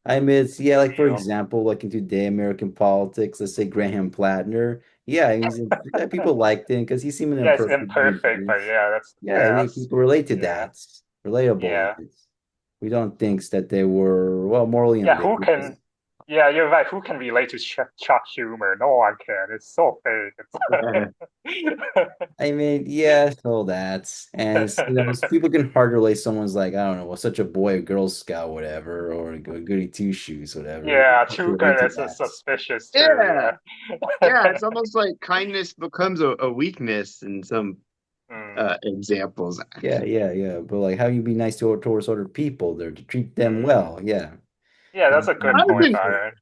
S3: I mean, it's yeah, like for
S2: Real.
S3: example, like in today American politics, let's say Graham Plattner. Yeah, yeah, people liked him because he seemed an
S2: Yeah, it's
S3: imperfect human
S2: imperfect, but
S3: being.
S2: yeah, that's
S3: Yeah, people relate to
S2: yeah,
S3: that. Relatable.
S2: yeah,
S3: We don't think that they were well morally
S2: yeah. Who
S3: ambiguous.
S2: can? Yeah, you're right. Who can relate to Chuck humor? No one can. It's so fake.
S3: I mean, yeah, so that's and people can hard relate. Someone's like, I don't know, well, such a boy, a Girl Scout, whatever, or a goody two shoes, whatever.
S2: Yeah,
S3: Hard to
S2: too
S3: relate
S2: good
S3: to
S2: is
S3: that.
S2: suspicious too.
S1: Yeah, yeah.
S2: Yeah.
S1: It's almost like kindness becomes a weakness in some
S2: Mm,
S1: examples.
S3: Yeah. But like, how you be nice towards other people there to treat them
S2: mm.
S3: well? Yeah.
S2: Yeah,
S3: Yeah.
S2: that's a good
S1: I was
S2: point,
S1: in
S2: Byron.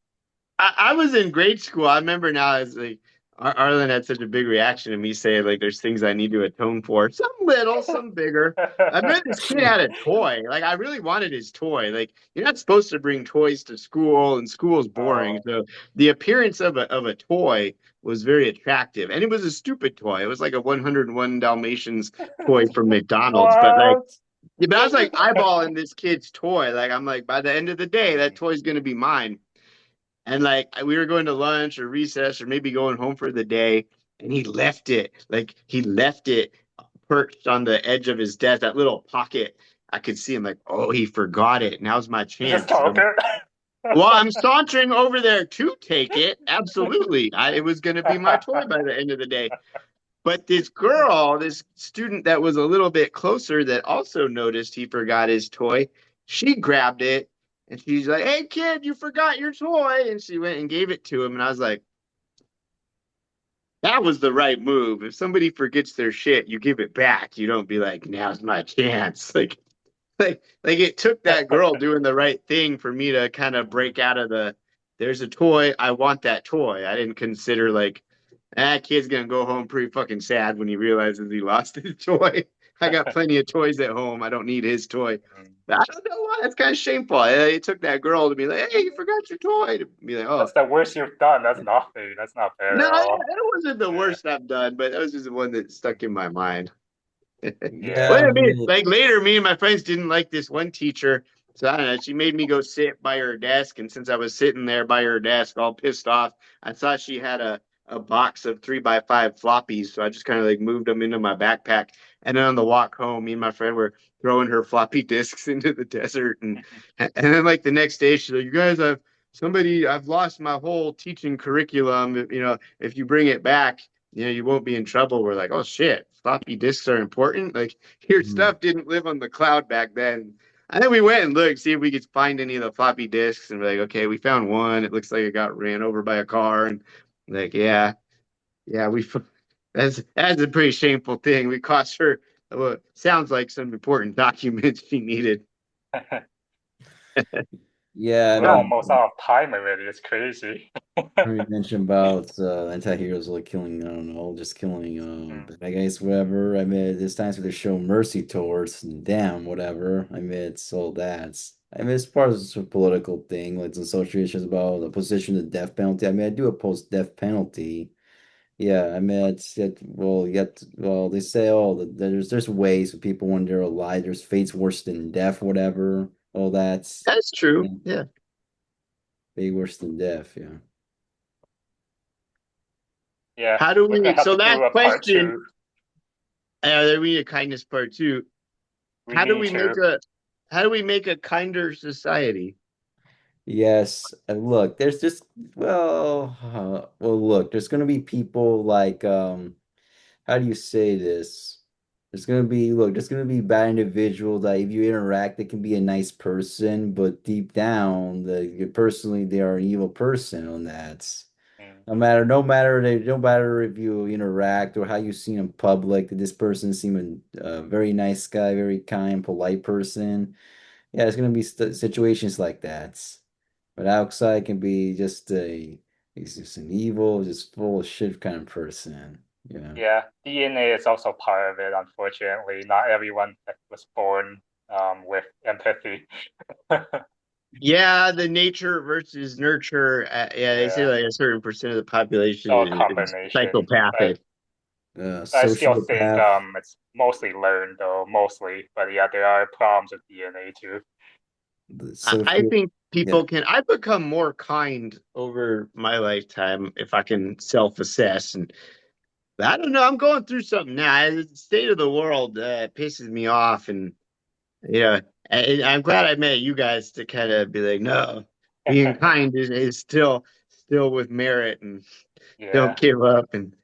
S1: I was in grade school. I remember now. I was like, Arlen had such a big reaction to me saying like there's things I need to atone for. Some little, some bigger. I bet this kid had a toy. Like I really wanted his toy. Like you're not supposed to bring toys to school, and school's boring.
S2: Oh,
S1: So the appearance of a toy was very attractive, and it was a stupid toy. It was like a 101 Dalmatians toy from McDonald's, but like.
S2: what?
S1: Yeah, but I was like eyeballing this kid's toy. Like I'm like, by the end of the day, that
S2: Mm.
S1: toy's gonna be mine. And like we were going to lunch or recess or maybe going home for the day, and he left it. Like he left it perched on the edge of his desk, that little pocket. I could see him like, oh, he forgot it. Now's my
S2: You just
S1: chance.
S2: took it.
S1: Well, I'm sauntering over there to take it. Absolutely. It was going to be my toy by the end of the day. But this girl, this student that was a little bit closer that also noticed he forgot his toy, she grabbed it and she's like, "Hey kid, you forgot your toy." And she went and gave it to him. And I was like, that was the right move. If somebody forgets their shit, you give it back. You don't be like, now's my chance. Like it took that girl doing the right thing for me to kind of break out of the there's a toy, I want that toy. I didn't consider like that kid's gonna go home pretty fucking sad when he realizes he lost his toy. I got plenty of toys at home. I don't need his toy.
S2: Mm.
S1: But I don't know why. That's kind of shameful. It took that girl to be like, "Hey, you forgot your toy." To be like, "Oh,
S2: That's the worst you've done. That's nothing. That's not fair
S1: no,
S2: at all.
S1: that wasn't the
S2: Yeah.
S1: worst I've done, but that was just the one that stuck in my mind."
S3: Yeah,
S1: Well,
S2: Yeah.
S1: I mean, like later, me and my friends didn't like this one teacher. So I don't know. She made me go sit by her desk. And since I was sitting there by her desk, all pissed off, I thought she had a box of 3x5 floppies. So I just kind of like moved them into my backpack. And then on the walk home, me and my friend were throwing her floppy disks into the desert. And then like the next day, she's like, "You guys, I've lost my whole teaching curriculum. If you bring it back, you won't be in trouble." We're like, "Oh shit, floppy disks are important. Like your
S3: mm,
S1: stuff didn't live on the cloud back then." And then we went and looked, see if we could find any of the floppy disks, and we're like, "Okay, we found one. It looks like it got ran over by a car." And like, yeah, yeah, that's a pretty shameful thing. We cost her what sounds like some important documents she needed.
S3: yeah, I
S2: We're
S3: mean,
S2: almost out of time already. It's crazy.
S3: we mentioned about anti-heroes like killing, I don't know, just killing
S2: Mm.
S3: bad guys, whatever. I mean, there's times where they show mercy towards them, whatever. I mean, it's all that's. I mean, it's part of the political thing, like some social issues about the position of the death penalty. I mean, I do oppose death penalty. Yeah, I mean, it's it. Well, yet, well, they say, oh, there's ways for people when they're alive. There's fates worse than death, whatever. Oh, that's
S1: That's true.
S3: yeah,
S1: Yeah.
S3: way worse than death. Yeah.
S2: Yeah,
S1: How do
S2: we're gonna
S1: we?
S2: have
S1: So
S2: to
S1: last
S2: do a part
S1: question.
S2: two.
S1: We need a kindness part two.
S2: We
S1: How do
S2: need
S1: we make
S2: to.
S1: a how do we make a kinder society?
S3: Yes, and look, there's just look, there's gonna be people like how do you say this? There's gonna be bad individual that if you interact, they can be a nice person, but deep down, personally they are an evil person, and that's
S2: Mm.
S3: no matter if you interact or how you see in public, that this person seem a very nice guy, very kind, polite person. Yeah, it's gonna be st situations like that. But outside can be just he's just an evil, just full of shit kind of person. Yeah.
S2: Yeah, DNA is also part of it. Unfortunately, not everyone was born with empathy.
S1: Yeah, the nature versus nurture. Yeah, they say
S2: Yeah,
S1: like a certain percent of the
S2: it's all
S1: population
S2: a
S1: is
S2: combination.
S1: psychopathic.
S2: I still think
S3: Sociopath.
S2: it's mostly learned though, mostly. But yeah, there are problems with DNA too.
S3: The
S1: I
S3: social.
S1: think
S3: Yeah.
S1: people can. I've become more kind over my lifetime if I can self-assess. And I don't know. I'm going through something now. The state of the world pisses me off, and you know, I'm glad I met you guys to kind of be like, no, being kind is still with merit, and don't
S2: Yeah.
S1: give up. And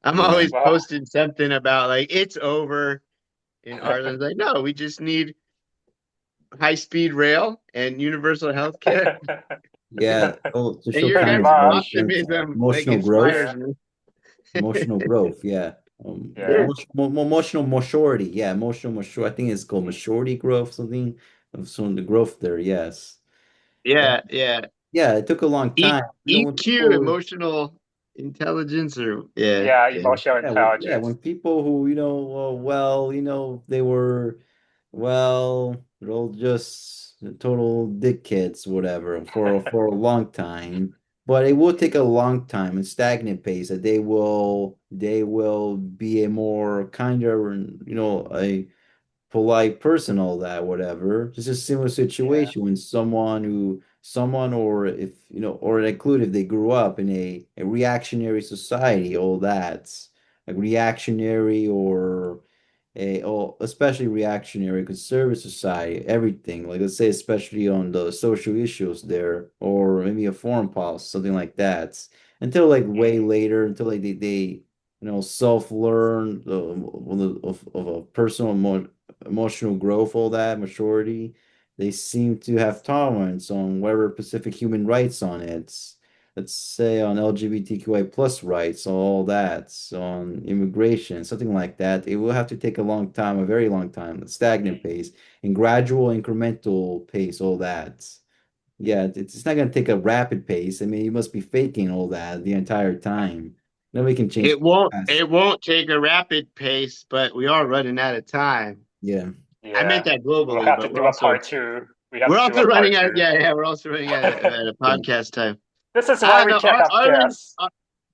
S1: I'm
S3: Yeah.
S1: always
S2: Well,
S1: posting something about like it's over in Ireland. Like, no, we just need high speed rail and universal health care.
S3: Yeah. Oh, to
S1: And
S3: show
S1: your
S2: pretty
S1: guys'
S3: kindness about
S2: much.
S1: optimism like
S3: emotional growth.
S1: inspires
S2: Yeah.
S1: me.
S3: Emotional growth. Yeah.
S2: Yeah.
S3: Emotional maturity. Yeah. Emotional maturity. I think it's called
S2: Mm.
S3: maturity growth, something of some of the growth there. Yes.
S1: Yeah, yeah.
S3: Yeah. It took a long time. You know, when
S1: EQ,
S3: people.
S1: emotional. intelligence or yeah,
S2: Yeah,
S1: yeah.
S2: emotional
S3: Yeah, when
S2: intelligence.
S3: people who, they were, they're all just total dickheads, whatever, for a long time. But it will take a long time and stagnant pace that they will be a more kinder, a polite person, all that, whatever. Just a similar
S2: Yeah.
S3: situation when someone, or if, or include if they grew up in a reactionary society, all that, like reactionary or especially reactionary conservative society, everything, like let's say, especially on the social issues there, or maybe a foreign policy, something like that, until like way
S2: Mm,
S3: later, until like they self-learn of a personal emotional growth, all that maturity, they seem to have tolerance on whatever Pacific human rights on it. Let's say on LGBTQI plus rights, all that, on immigration, something like that. It will have to take a long time, a very long time, a stagnant
S2: mm.
S3: pace, and gradual incremental pace, all that. Yeah, it's not gonna take a rapid pace. I mean, you must be faking all that the entire time. Nobody can change fast.
S1: It won't take a rapid pace, but we are running out of time.
S3: Yeah.
S1: I meant
S2: Yeah.
S1: that
S2: We'll
S1: globally,
S2: have to
S1: but
S2: do a part two. We have
S1: we're
S2: to do
S1: also
S2: a part
S1: running out.
S2: two.
S1: Yeah, yeah, we're also running out of
S3: Yeah.
S1: podcast time.
S2: This is
S1: I
S2: why
S1: don't
S2: we
S1: know,
S2: can't have guests.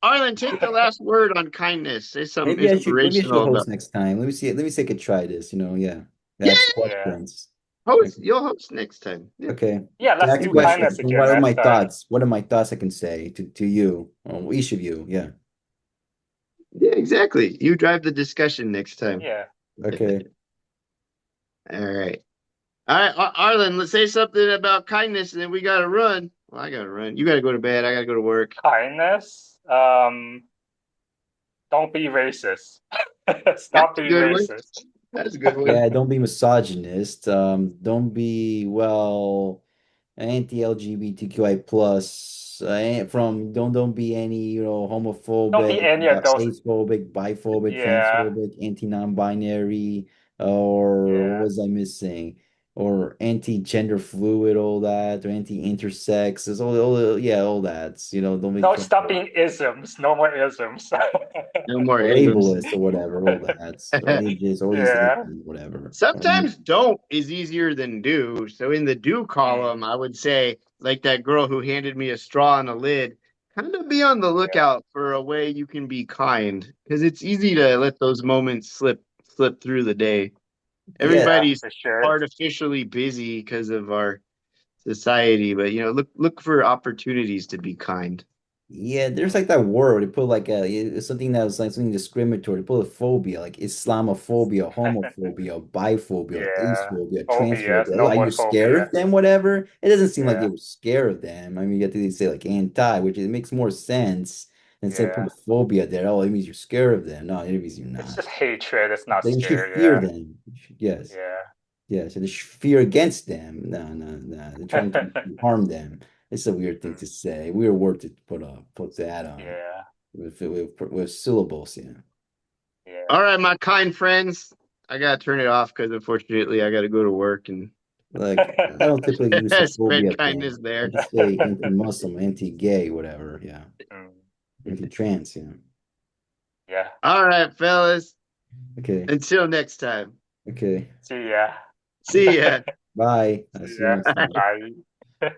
S1: Arlen, take the last word on kindness. Say something
S3: Maybe I should
S1: inspirational
S3: host
S1: about.
S3: next time. Let me see if I could try this, yeah.
S1: Yeah,
S3: Ask
S2: Yeah.
S3: questions.
S1: host.
S3: Okay.
S1: You'll host next time. Yeah,
S3: Okay.
S2: Yeah,
S3: To
S2: let's
S3: ask
S2: do
S1: yeah,
S3: questions.
S2: kindness
S3: And
S2: again
S3: what are my
S2: next time.
S3: thoughts? What are my thoughts I can say to you, each of you? Yeah.
S1: yeah, exactly. You drive the discussion next time.
S2: Yeah.
S3: Okay.
S1: All right. All right, Arlen, let's say something about kindness, and then we gotta run. Well, I gotta run. You gotta go to bed. I gotta go to work.
S2: Kindness. Don't be racist. Stop
S1: That's a
S2: being
S1: good one.
S2: racist.
S1: That's a good one.
S3: Yeah, don't be misogynist. Don't be, anti-LGBTQI plus, don't be any,
S2: Don't be
S3: homophobic,
S2: any of those.
S3: asephobic, biphobic,
S2: Yeah.
S3: transphobic, anti-non-binary, or what
S2: Yeah.
S3: was I missing? Or anti-gender fluid, all that, or anti-intersex, it's all that. Don't be
S2: No, stop being isms. No more isms.
S1: No more
S3: or
S1: isms.
S3: ableist or whatever, all that, or ages, all these
S2: Yeah.
S3: isms, whatever.
S1: Sometimes don't is easier than do. So in the do
S2: Mm,
S1: column, I would say, like that girl who handed me a straw and a lid, kind of be on the
S2: yeah.
S1: lookout for a way you can be kind because it's easy to let those moments slip through the day.
S3: Yeah,
S2: Yeah,
S1: Everybody's
S2: for sure.
S1: artificially busy because of our society, but look for opportunities to be kind.
S3: yeah, there's like
S2: Mm,
S3: that word they put like it's something that was like something discriminatory. They put a phobia, like Islamophobia, homophobia, biphobia,
S2: yeah.
S3: acephobia,
S2: Phobias.
S3: transphobia. Oh,
S2: No
S3: are
S2: more
S3: you scared of
S2: phobia.
S3: them? Whatever. It doesn't seem like they
S2: Yeah.
S3: were scared of them. I mean, you have to say like anti, which it makes more sense than say put
S2: Yeah.
S3: a phobia there. Oh, it means you're scared of them. No, it means you're
S2: It's
S3: not.
S2: just hatred. It's not
S3: Then you should
S2: scare.
S3: fear
S2: Yeah.
S3: them. Yes.
S2: Yeah.
S3: Yes, and there's fear against them. No, no, no. They're trying to harm them. It's a weird thing
S2: Mm,
S3: to say. Weird word to put that on
S2: yeah.
S3: with syllables. Yeah.
S1: All
S2: Yeah.
S1: right, my kind friends, I gotta turn it off because unfortunately I gotta go to work and
S3: Like I don't typically use the phobia
S1: spread
S3: thing.
S1: kindness
S3: I
S1: there.
S3: just say anti-Muslim, anti-gay, whatever. Yeah,
S2: Mm,
S3: anti-trans. Yeah.
S2: yeah.
S1: All right, fellas.
S3: Okay.
S1: Until next time.
S3: Okay.
S2: See ya.
S1: See ya.
S3: Bye. I'll
S2: See
S3: see you
S2: ya.
S3: next time.
S2: Bye.